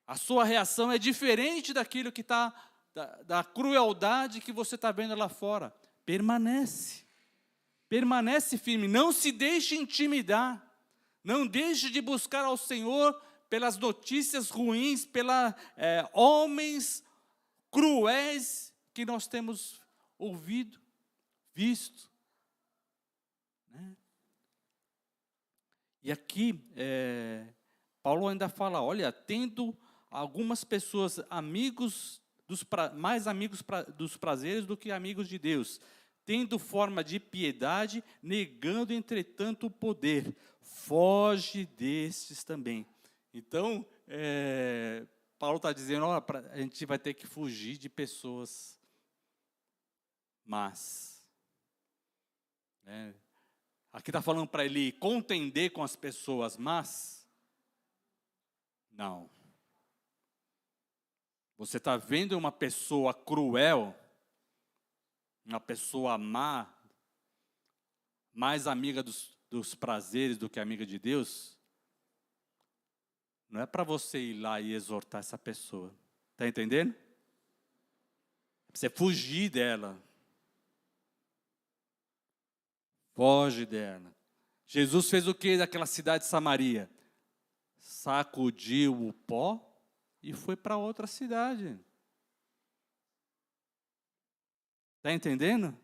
A sua reação é diferente daquilo que está, da crueldade que você está vendo lá fora. Permanece. Permanece firme, não se deixe intimidar. Não deixe de buscar ao Senhor pelas notícias ruins, pelos homens cruéis que nós temos ouvido, visto. Né? E aqui, Paulo ainda fala, olha, tendo algumas pessoas mais amigos dos prazeres do que amigos de Deus, tendo forma de piedade, negando, entretanto, o poder. Foge destes também. Então, Paulo está dizendo, olha, a gente vai ter que fugir de pessoas más. Aqui está falando para ele contender com as pessoas más? Não. Você está vendo uma pessoa cruel, uma pessoa má, mais amiga dos prazeres do que amiga de Deus? Não é para você ir lá e exortar essa pessoa. Está entendendo? É para você fugir dela. Foge dela. Jesus fez o que daquela cidade de Samaria? Sacudiu o pó e foi para outra cidade. Está entendendo?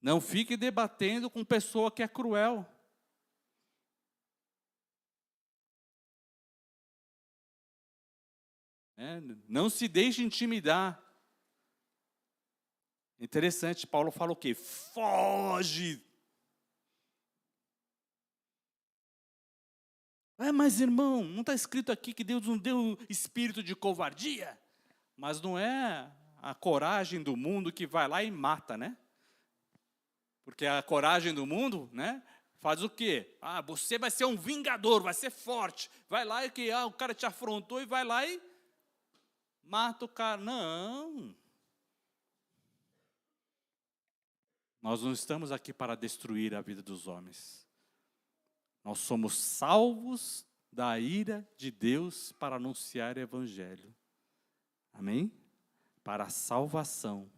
Não fique debatendo com pessoa que é cruel. Não se deixe intimidar. Interessante, Paulo fala o quê? Foge. Mas irmão, não está escrito aqui que Deus não deu espírito de covardia? Mas não é a coragem do mundo que vai lá e mata, né? Porque a coragem do mundo, né, faz o quê? Você vai ser um vingador, vai ser forte. Vai lá e que o cara te afrontou e vai lá e mata o cara. Não. Nós não estamos aqui para destruir a vida dos homens. Nós somos salvos da ira de Deus para anunciar o Evangelho. Amém? Para a salvação.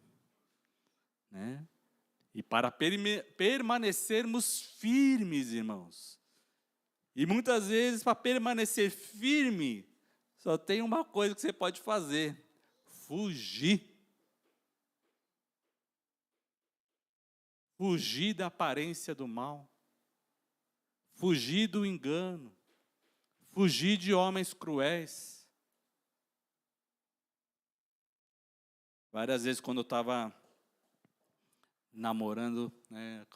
Né? E para permanecermos firmes, irmãos. E muitas vezes, para permanecer firme, só tem uma coisa que você pode fazer: fugir. Fugir da aparência do mal. Fugir do engano. Fugir de homens cruéis. Várias vezes, quando eu estava namorando, né,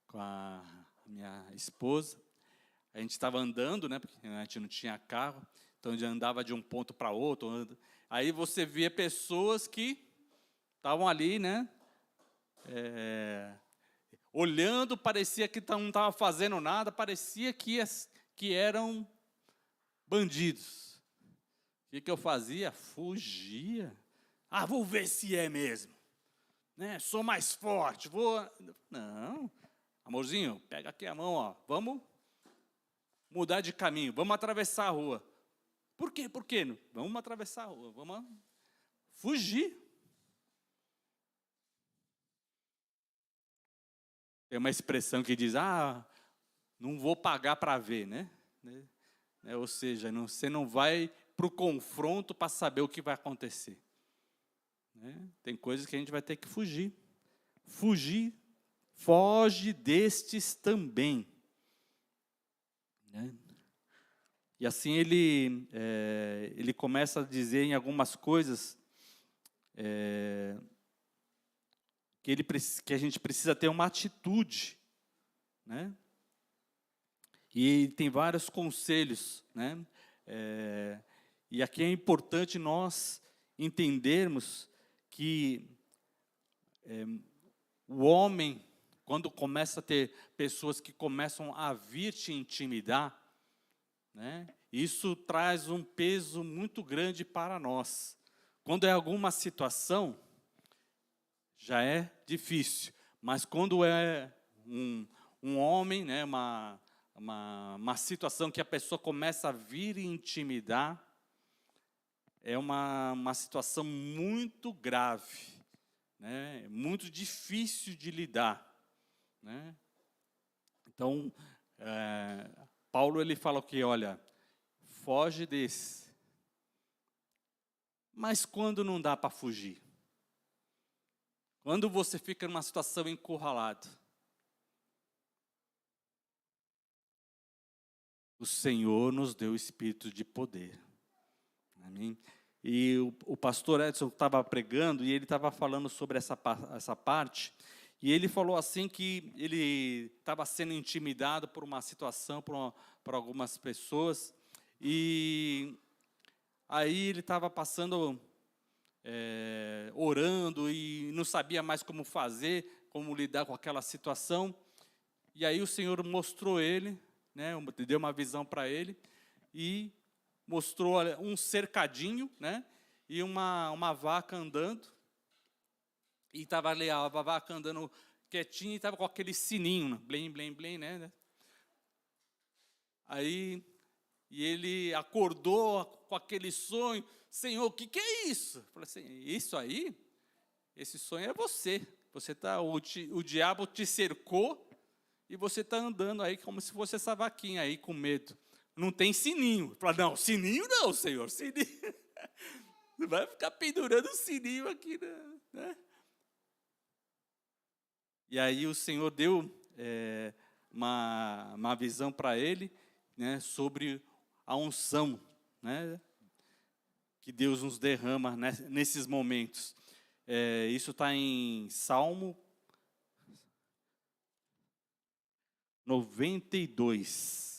com a minha esposa, a gente estava andando, né, porque a gente não tinha carro, então a gente andava de um ponto para outro. Aí você via pessoas que estavam ali, né, olhando, parecia que não estava fazendo nada, parecia que eram bandidos. O que eu fazia? Fugia. Vou ver se é mesmo. Sou mais forte, vou... Não, amorzinho, pega aqui a mão, ó. Vamos mudar de caminho, vamos atravessar a rua. Por quê? Por quê? Vamos atravessar a rua, vamos fugir. Tem uma expressão que diz, não vou pagar para ver, né? Ou seja, você não vai para o confronto para saber o que vai acontecer. Tem coisas que a gente vai ter que fugir. Fugir, foge destes também. E assim ele começa a dizer em algumas coisas que a gente precisa ter uma atitude. E tem vários conselhos. E aqui é importante nós entendermos que o homem, quando começa a ter pessoas que começam a vir te intimidar, isso traz um peso muito grande para nós. Quando é alguma situação, já é difícil, mas quando é um homem, uma situação que a pessoa começa a vir e intimidar, é uma situação muito grave, muito difícil de lidar. Então, Paulo ele fala que, olha, foge desse. Mas quando não dá para fugir? Quando você fica numa situação encurralado? O Senhor nos deu o espírito de poder. Amém? E o pastor Edson estava pregando e ele estava falando sobre essa parte. E ele falou assim que ele estava sendo intimidado por uma situação, por algumas pessoas. E aí ele estava passando, orando e não sabia mais como fazer, como lidar com aquela situação. E aí o Senhor mostrou ele, deu uma visão para ele e mostrou um cercadinho, e uma vaca andando. E estava ali a vaca andando quietinha e estava com aquele sininho, blim, blim, blim, Aí, e ele acordou com aquele sonho. Senhor, o que é isso? Eu falei assim, isso aí? Esse sonho é você. O diabo te cercou e você está andando aí como se fosse essa vaquinha aí com medo. Não tem sininho. Eu falei, não, sininho não, Senhor, sininho. Não vai ficar pendurando o sininho aqui, né? E aí o Senhor deu uma visão para ele, né, sobre a unção, né, que Deus nos derrama nesses momentos. Isso está em Salmo 92.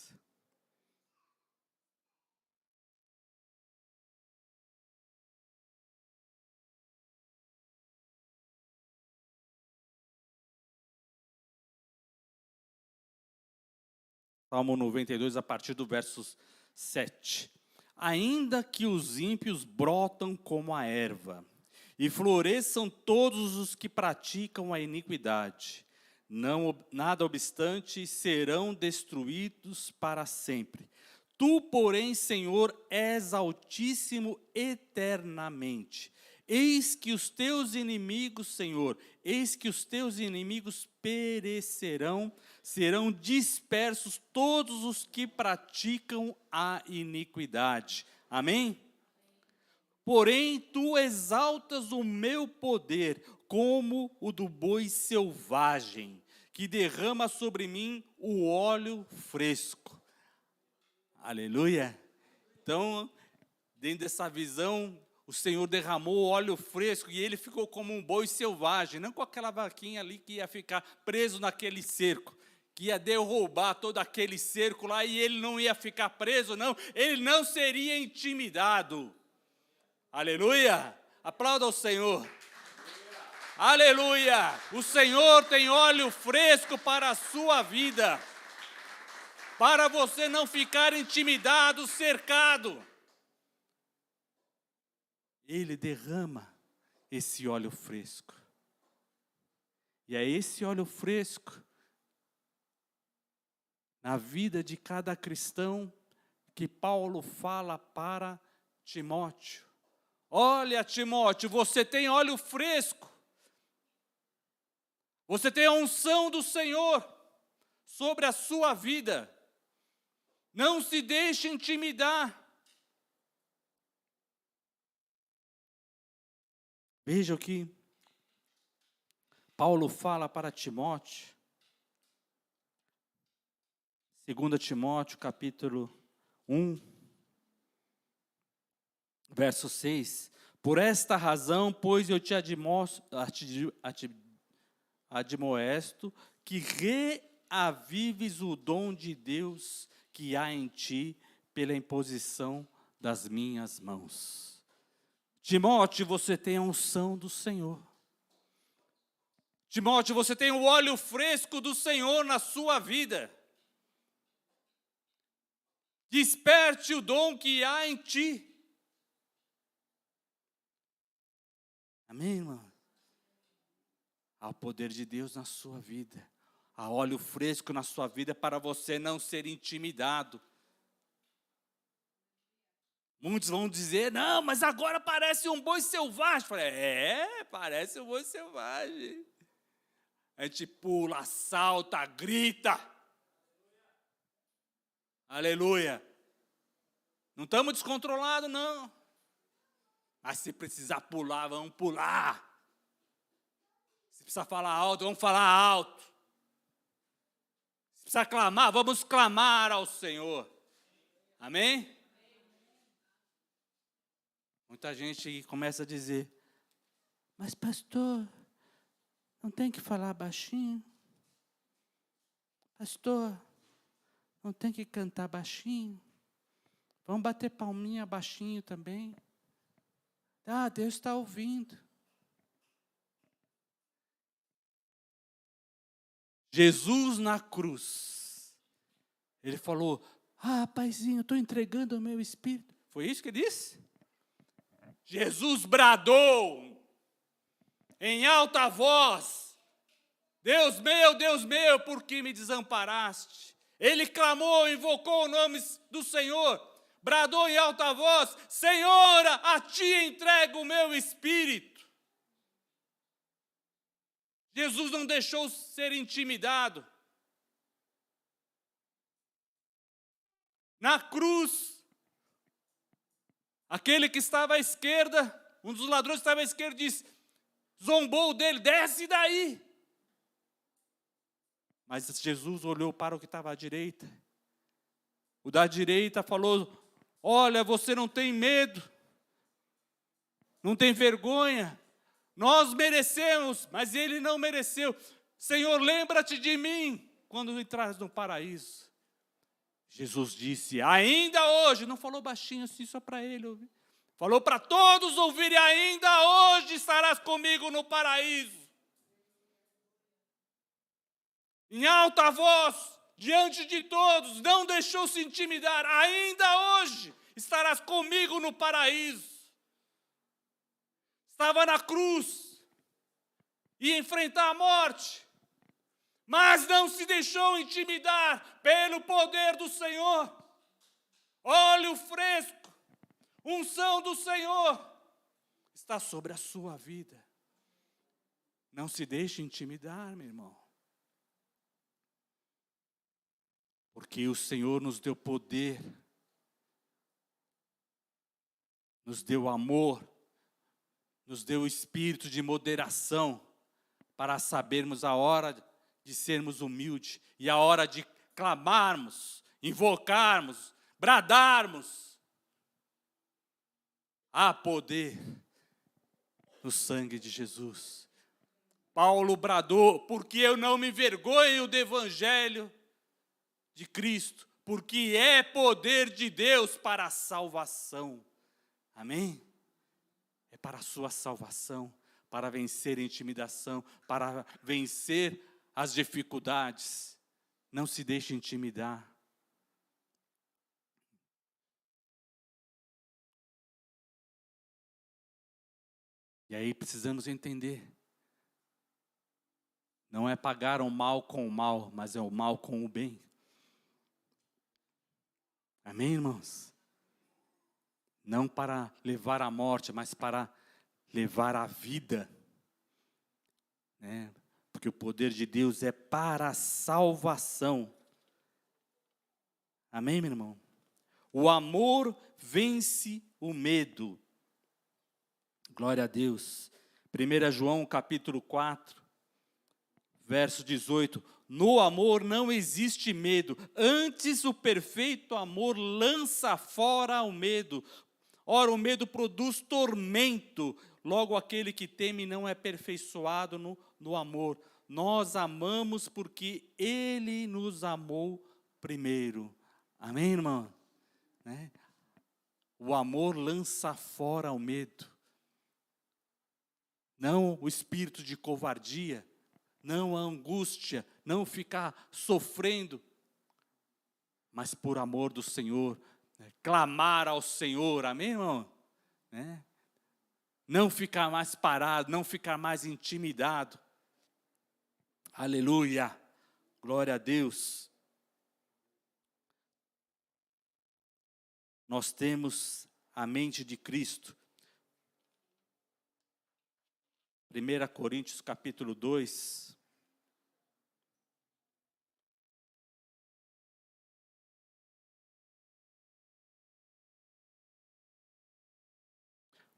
Salmo 92, a partir do verso 7. Ainda que os ímpios brotam como a erva, e floresçam todos os que praticam a iniquidade, nada obstante serão destruídos para sempre. Tu, porém, Senhor, és altíssimo eternamente. Eis que os teus inimigos, Senhor, eis que os teus inimigos perecerão, serão dispersos todos os que praticam a iniquidade. Amém? Porém, tu exaltas o meu poder como o do boi selvagem, que derrama sobre mim o óleo fresco. Aleluia! Então, dentro dessa visão, o Senhor derramou óleo fresco e ele ficou como um boi selvagem, não com aquela vaquinha ali que ia ficar preso naquele cerco, que ia derrubar todo aquele cerco lá e ele não ia ficar preso, não, ele não seria intimidado. Aleluia! Aplauda o Senhor. Aleluia! O Senhor tem óleo fresco para a sua vida, para você não ficar intimidado, cercado. Ele derrama esse óleo fresco. E é esse óleo fresco na vida de cada cristão que Paulo fala para Timóteo. Olha, Timóteo, você tem óleo fresco. Você tem a unção do Senhor sobre a sua vida. Não se deixe intimidar. Veja o que Paulo fala para Timóteo. 2 Timóteo, capítulo 1, verso 6. Por esta razão, pois eu te admoesto que reavives o dom de Deus que há em ti pela imposição das minhas mãos. Timóteo, você tem a unção do Senhor. Timóteo, você tem o óleo fresco do Senhor na sua vida. Desperte o dom que há em ti. Amém, irmão? Há o poder de Deus na sua vida. Há óleo fresco na sua vida para você não ser intimidado. Muitos vão dizer, não, mas agora parece um boi selvagem. Falei, parece um boi selvagem. A gente pula, salta, grita. Aleluia. Não estamos descontrolados, não. Mas se precisar pular, vamos pular. Se precisar falar alto, vamos falar alto. Se precisar clamar, vamos clamar ao Senhor. Amém? Muita gente começa a dizer, mas pastor, não tem que falar baixinho? Pastor, não tem que cantar baixinho? Vamos bater palminha baixinho também? Ah, Deus está ouvindo. Jesus na cruz, ele falou, paizinho, estou entregando o meu espírito. Foi isso que ele disse? Jesus bradou em alta voz, Deus meu, por que me desamparaste? Ele clamou, invocou o nome do Senhor, bradou em alta voz, Senhor, a ti entrego o meu espírito. Jesus não deixou ser intimidado. Na cruz, aquele que estava à esquerda, um dos ladrões que estava à esquerda, disse, zombou dele, desce daí. Mas Jesus olhou para o que estava à direita. O da direita falou: olha, você não tem medo, não tem vergonha. Nós merecemos, mas ele não mereceu. Senhor, lembra-te de mim quando entrares no paraíso. Jesus disse: ainda hoje, não falou baixinho assim só para ele ouvir. Falou para todos ouvirem: ainda hoje estarás comigo no paraíso. Em alta voz, diante de todos, não deixou se intimidar. Ainda hoje estarás comigo no paraíso. Estava na cruz, ia enfrentar a morte, mas não se deixou intimidar pelo poder do Senhor. Óleo fresco, unção do Senhor está sobre a sua vida. Não se deixe intimidar, meu irmão. Porque o Senhor nos deu poder, nos deu amor, nos deu o espírito de moderação para sabermos a hora de sermos humildes e a hora de clamarmos, invocarmos, bradarmos. Há poder no sangue de Jesus. Paulo bradou: porque eu não me envergonho do evangelho de Cristo, porque é poder de Deus para a salvação. Amém? É para a sua salvação, para vencer a intimidação, para vencer as dificuldades. Não se deixe intimidar. E aí precisamos entender. Não é pagar o mal com o mal, mas é o mal com o bem. Amém, irmãos? Não para levar à morte, mas para levar à vida. Né? Porque o poder de Deus é para a salvação. Amém, meu irmão? O amor vence o medo. Glória a Deus. 1 João capítulo 4, verso 18. No amor não existe medo, antes o perfeito amor lança fora o medo. Ora, o medo produz tormento, logo aquele que teme não é aperfeiçoado no amor. Nós amamos porque Ele nos amou primeiro. Amém, irmão? Né? O amor lança fora o medo. Não o espírito de covardia, não a angústia, não ficar sofrendo, mas por amor do Senhor, né? Clamar ao Senhor, amém, irmão? Né? Não ficar mais parado, não ficar mais intimidado. Aleluia, glória a Deus. Nós temos a mente de Cristo. 1 Coríntios capítulo 2.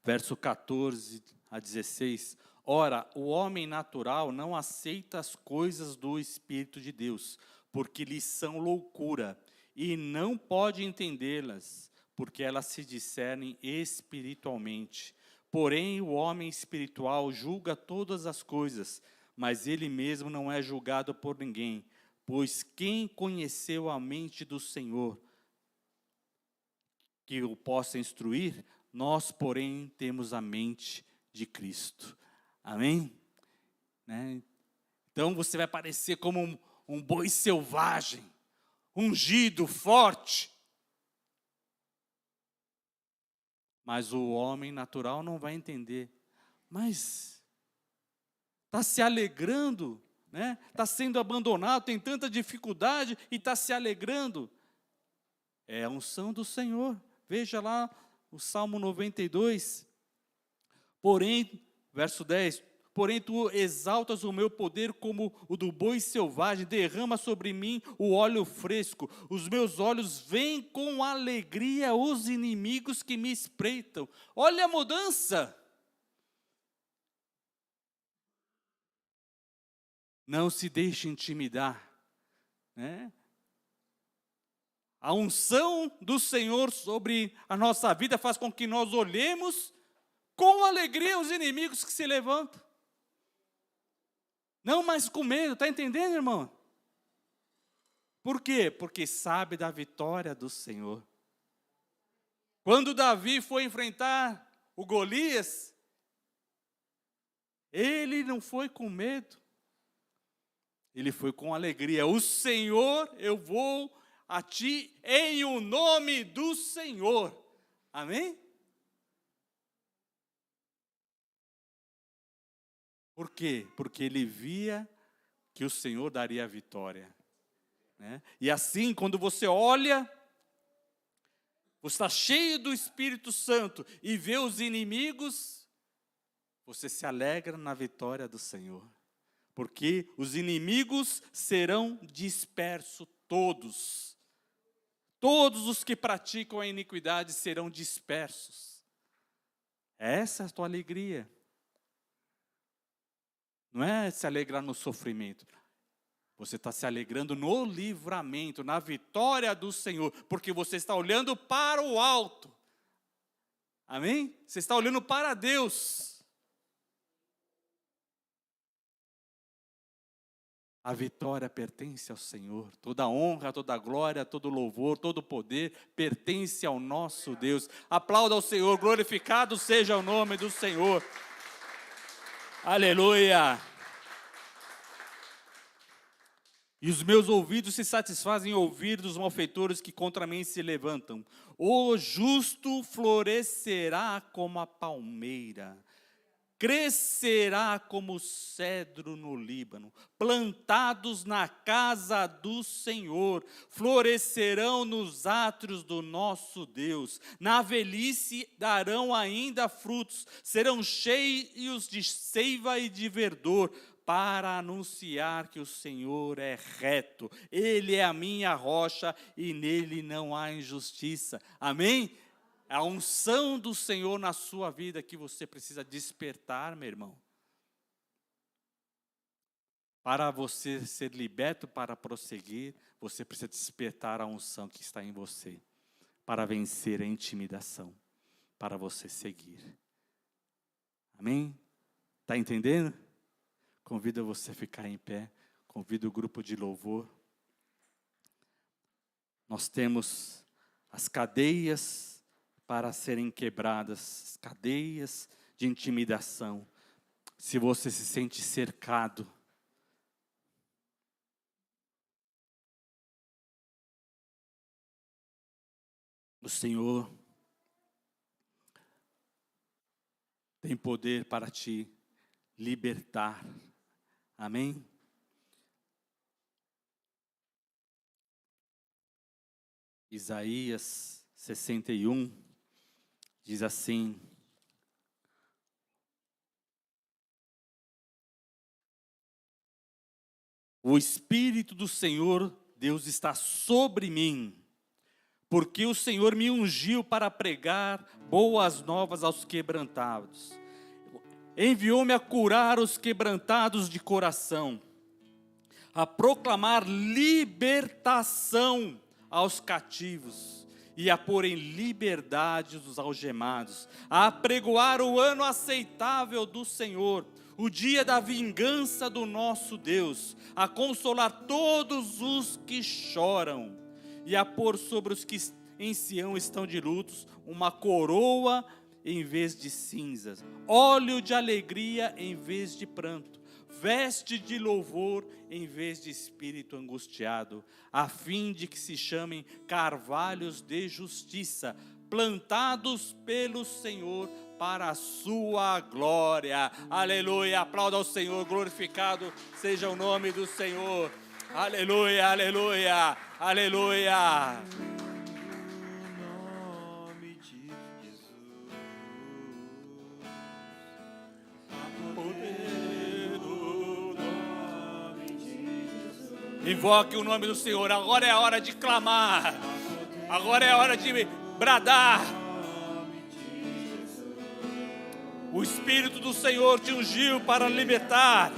Verso 14 a 16. Ora, o homem natural não aceita as coisas do Espírito de Deus, porque lhes são loucura, e não pode entendê-las, porque elas se discernem espiritualmente. Porém, o homem espiritual julga todas as coisas, mas ele mesmo não é julgado por ninguém, pois quem conheceu a mente do Senhor, que o possa instruir? Nós, porém, temos a mente de Cristo. Amém? Né? Então, você vai parecer como um boi selvagem, ungido, forte. Mas o homem natural não vai entender. Mas está se alegrando, né? Está sendo abandonado, tem tanta dificuldade e está se alegrando. É a unção do Senhor. Veja lá o Salmo 92. Porém, verso 10. Porém, tu exaltas o meu poder como o do boi selvagem, derrama sobre mim o óleo fresco. Os meus olhos veem com alegria os inimigos que me espreitam. Olha a mudança. Não se deixe intimidar. né? A unção do Senhor sobre a nossa vida faz com que nós olhemos com alegria os inimigos que se levantam. Não mais com medo, está entendendo, irmão? Por quê? Porque sabe da vitória do Senhor. Quando Davi foi enfrentar o Golias, ele não foi com medo, ele foi com alegria. O Senhor, eu vou a ti em o nome do Senhor. Amém? Por quê? Porque ele via que o Senhor daria a vitória, né? E assim, quando você olha, você está cheio do Espírito Santo e vê os inimigos, você se alegra na vitória do Senhor. Porque os inimigos serão dispersos todos. Todos os que praticam a iniquidade serão dispersos. Essa é a tua alegria. Não é se alegrar no sofrimento. Você está se alegrando no livramento, na vitória do Senhor. Porque você está olhando para o alto. Amém? Você está olhando para Deus. A vitória pertence ao Senhor. Toda honra, toda glória, todo louvor, todo poder pertence ao nosso Deus. Aplauda ao Senhor, glorificado seja o nome do Senhor. Aleluia. E os meus ouvidos se satisfazem em ouvir dos malfeitores que contra mim se levantam. O justo florescerá como a palmeira. Crescerá como o cedro no Líbano, plantados na casa do Senhor, florescerão nos átrios do nosso Deus, na velhice darão ainda frutos, serão cheios de seiva e de verdor, para anunciar que o Senhor é reto, Ele é a minha rocha e nele não há injustiça. Amém? A unção do Senhor na sua vida que você precisa despertar, meu irmão. Para você ser liberto para prosseguir, você precisa despertar a unção que está em você. Para vencer a intimidação, para você seguir. Amém? Está entendendo? Convido você a ficar em pé, convido o grupo de louvor. Nós temos as cadeias para serem quebradas, cadeias de intimidação. Se você se sente cercado, o Senhor tem poder para te libertar. Amém? Isaías 61 diz assim: o Espírito do Senhor Deus está sobre mim, porque o Senhor me ungiu para pregar boas novas aos quebrantados. Enviou-me a curar os quebrantados de coração, a proclamar libertação aos cativos e a pôr em liberdade os algemados, a apregoar o ano aceitável do Senhor, o dia da vingança do nosso Deus, a consolar todos os que choram e a pôr sobre os que em Sião estão de lutos uma coroa em vez de cinzas, óleo de alegria em vez de pranto, veste de louvor em vez de espírito angustiado, a fim de que se chamem carvalhos de justiça, plantados pelo Senhor para a sua glória. Aleluia, aplauda ao Senhor, glorificado seja o nome do Senhor. Aleluia, aleluia, aleluia. Invoque o nome do Senhor. Agora é a hora de clamar. Agora é a hora de bradar. O Espírito do Senhor te ungiu para libertar.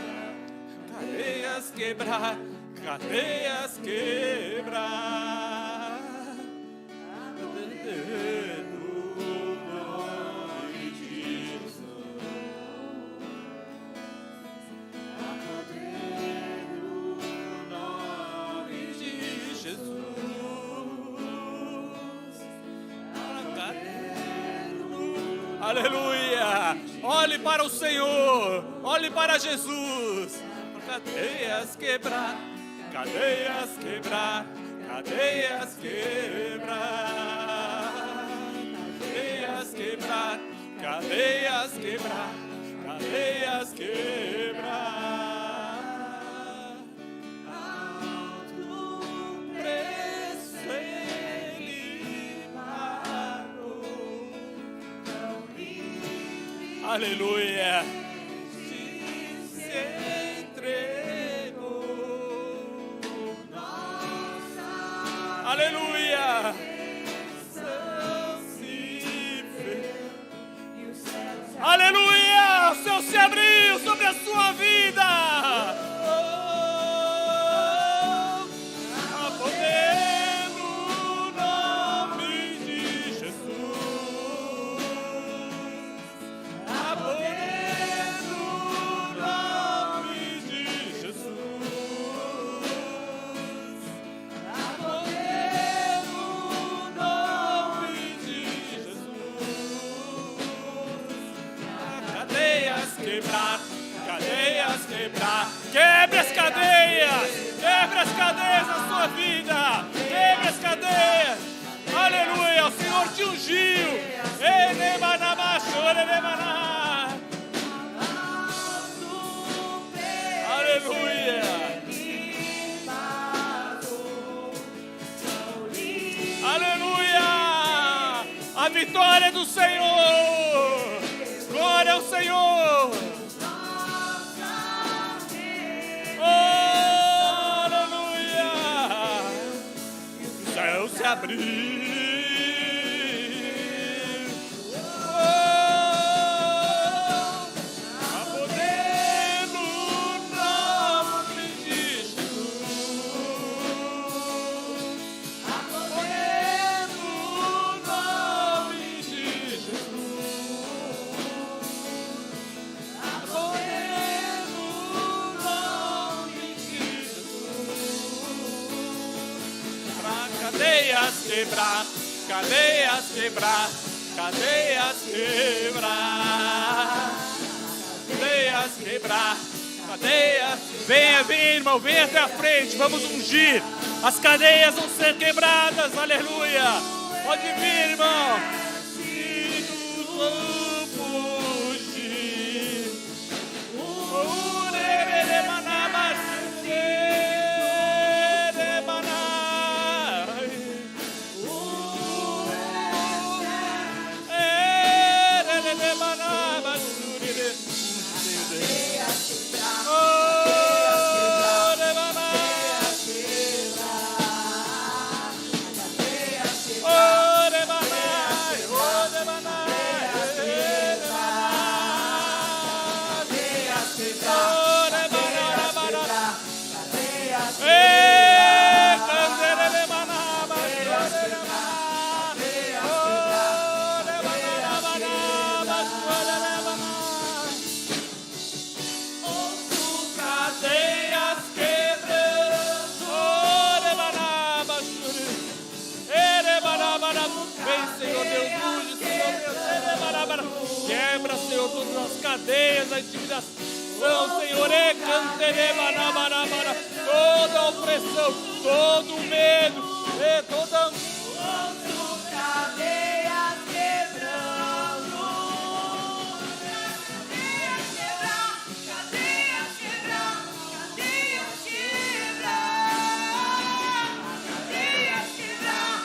Cadeias quebrar, cadeias quebrar. No nome de Jesus. A poder no nome de Jesus. A cadeia no... Aleluia! Olhe para o Senhor, olhe para Jesus. Cadeias quebrar, cadeias quebrar, cadeias quebrar, cadeias quebrar, cadeias quebrar, cadeias quebrar. Alto preço Ele pagou, tão livre. Aleluia. Aleluia! Aleluia! O céu se abriu sobre a sua vida! A poder no nome de Jesus! A poder no nome de Jesus! A poder no nome de Jesus! Cadeias quebrar, cadeias quebrar, quebre as cadeias na sua vida, quebre as cadeias, aleluia, o Senhor te ungiu, aleluia, aleluia, a vitória do Senhor, glória ao Senhor. Se abrir, a poder no nome de Jesus, a poder no nome de Jesus, a poder no nome de Jesus, pra cadeias quebrar, cadeias quebrar, cadeias quebrar, cadeias quebrar, cadeias. Venha, irmão, venha até a frente, vamos ungir. As cadeias vão ser quebradas, aleluia. Pode vir, irmão. Quebra, Senhor, todas as cadeias da intimidação, Senhor, toda a opressão, todo o medo, toda cadeias quebrando, cadeias quebrando, cadeias quebrando, cadeias quebrando, cadeias quebrando,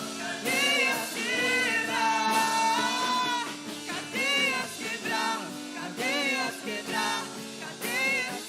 cadeias quebrando.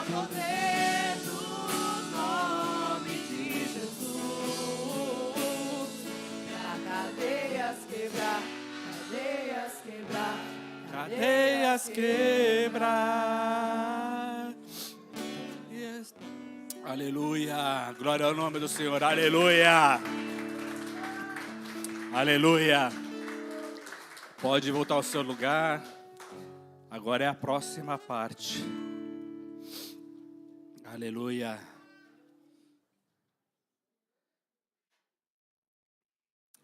poder do nome de Jesus, pra cadeias quebrar, cadeias quebrar, cadeias quebrar. Yes. Aleluia, glória ao nome do Senhor, aleluia. Aleluia. Pode voltar ao seu lugar. Agora é a próxima parte. Aleluia.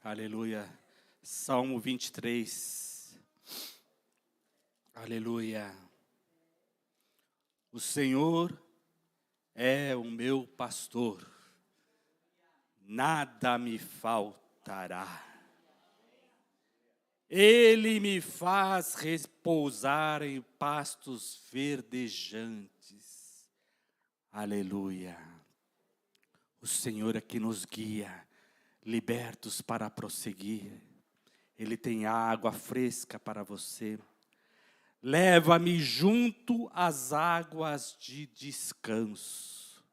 Aleluia. Salmo 23. Aleluia. O Senhor é o meu pastor. Nada me faltará. Ele me faz repousar em pastos verdejantes. Aleluia. O Senhor é que nos guia, libertos para prosseguir. Ele tem água fresca para você. Leva-me junto às águas de descanso.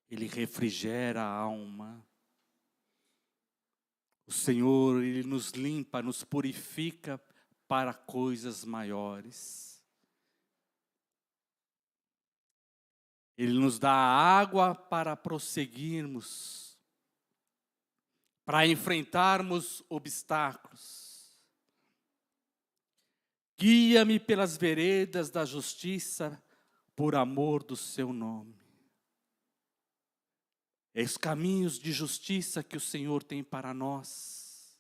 Ele refrigera a alma. O Senhor, Ele nos limpa, nos purifica para coisas maiores. Ele nos dá água para prosseguirmos, para enfrentarmos obstáculos. Guia-me pelas veredas da justiça, por amor do seu nome. É os caminhos de justiça que o Senhor tem para nós.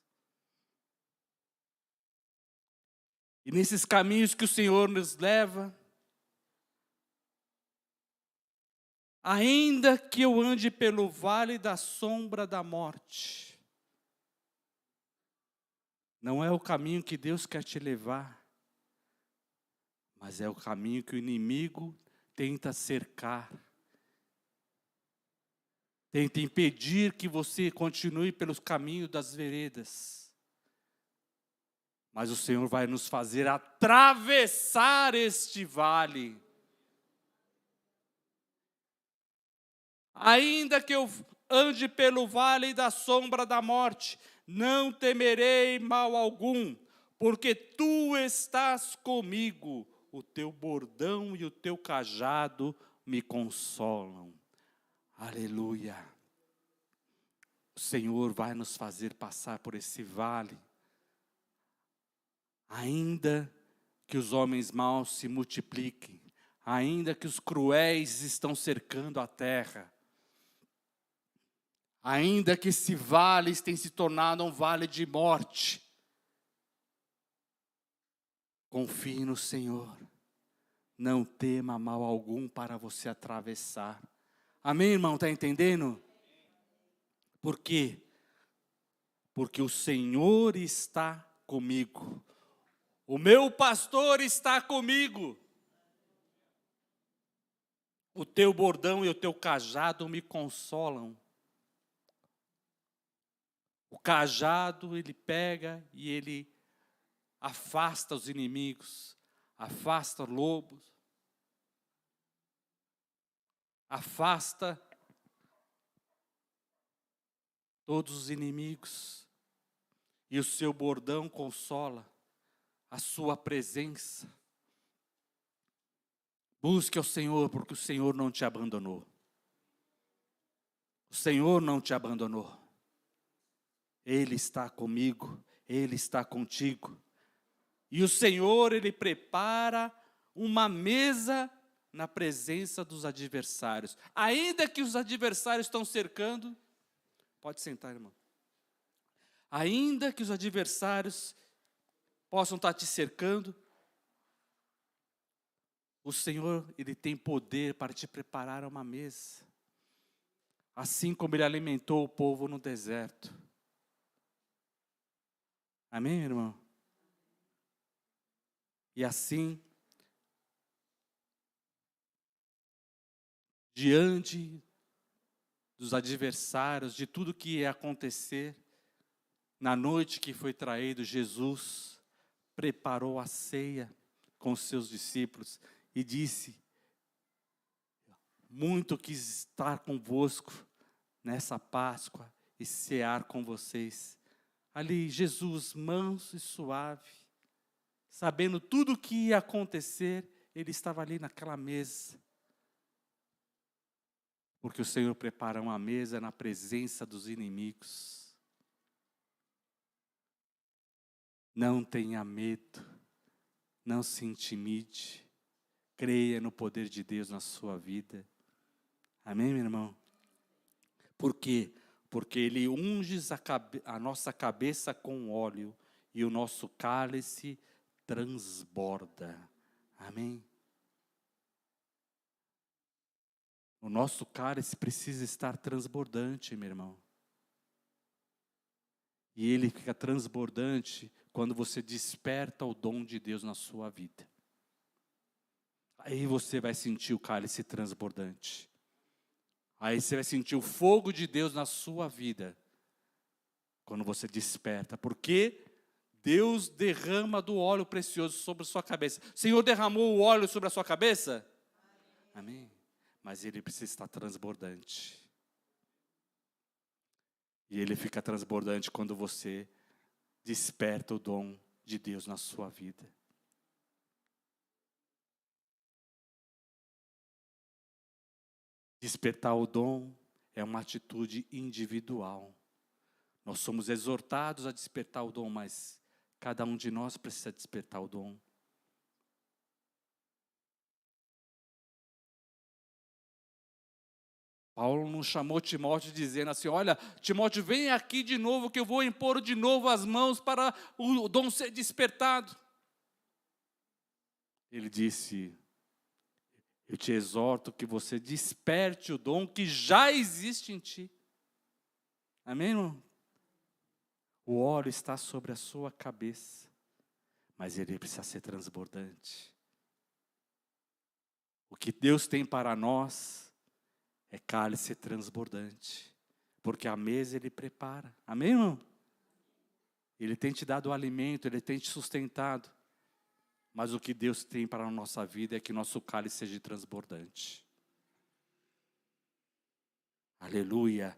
E nesses caminhos que o Senhor nos leva, ainda que eu ande pelo vale da sombra da morte, não é o caminho que Deus quer te levar, mas é o caminho que o inimigo tenta cercar. Tenta impedir que você continue pelos caminhos das veredas. Mas o Senhor vai nos fazer atravessar este vale. Ainda que eu ande pelo vale da sombra da morte, não temerei mal algum, porque tu estás comigo. O teu bordão e o teu cajado me consolam. Aleluia. O Senhor vai nos fazer passar por esse vale. Ainda que os homens maus se multipliquem, ainda que os cruéis estão cercando a terra, ainda que esse vale tenha se tornado um vale de morte, confie no Senhor. Não tema mal algum para você atravessar. Amém, irmão? Está entendendo? Por quê? Porque o Senhor está comigo. O meu pastor está comigo. O teu bordão e o teu cajado me consolam. O cajado ele pega e ele afasta os inimigos, afasta lobos, afasta todos os inimigos. E o seu bordão consola a sua presença. Busque ao Senhor, porque o Senhor não te abandonou. O Senhor não te abandonou. Ele está comigo, Ele está contigo. E o Senhor, Ele prepara uma mesa na presença dos adversários. Ainda que os adversários estão cercando, pode sentar, irmão. Ainda que os adversários possam estar te cercando, o Senhor, Ele tem poder para te preparar uma mesa. Assim como Ele alimentou o povo no deserto. Amém, irmão? E assim, diante dos adversários, de tudo que ia acontecer, na noite que foi traído, Jesus preparou a ceia com os seus discípulos e disse: muito quis estar convosco nessa Páscoa e cear com vocês. Ali, Jesus, manso e suave, sabendo tudo o que ia acontecer, ele estava ali naquela mesa. Porque o Senhor prepara uma mesa na presença dos inimigos. Não tenha medo, não se intimide, creia no poder de Deus na sua vida. Amém, meu irmão? Por quê? Porque Ele unge a nossa cabeça com óleo e o nosso cálice transborda. Amém? O nosso cálice precisa estar transbordante, meu irmão. E ele fica transbordante quando você desperta o dom de Deus na sua vida. Aí você vai sentir o cálice transbordante. Aí você vai sentir o fogo de Deus na sua vida. Quando você desperta. Porque Deus derrama do óleo precioso sobre a sua cabeça. O Senhor derramou o óleo sobre a sua cabeça? Amém. Mas ele precisa estar transbordante. E ele fica transbordante quando você desperta o dom de Deus na sua vida. Despertar o dom é uma atitude individual. Nós somos exortados a despertar o dom, mas cada um de nós precisa despertar o dom. Paulo não chamou Timóteo dizendo assim, olha, Timóteo, vem aqui de novo que eu vou impor de novo as mãos para o dom ser despertado. Ele disse, eu te exorto que você desperte o dom que já existe em ti. Amém, irmão? O óleo está sobre a sua cabeça, mas ele precisa ser transbordante. O que Deus tem para nós é cálice transbordante, porque a mesa ele prepara. Amém, irmão? Ele tem te dado o alimento, ele tem te sustentado. Mas o que Deus tem para a nossa vida é que nosso cálice seja transbordante. Aleluia.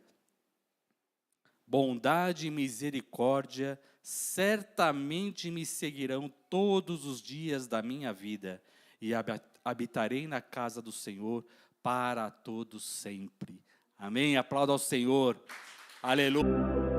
Bondade e misericórdia certamente me seguirão todos os dias da minha vida, e habitarei na casa do Senhor para todos sempre. Amém? Aplauda ao Senhor. Aleluia.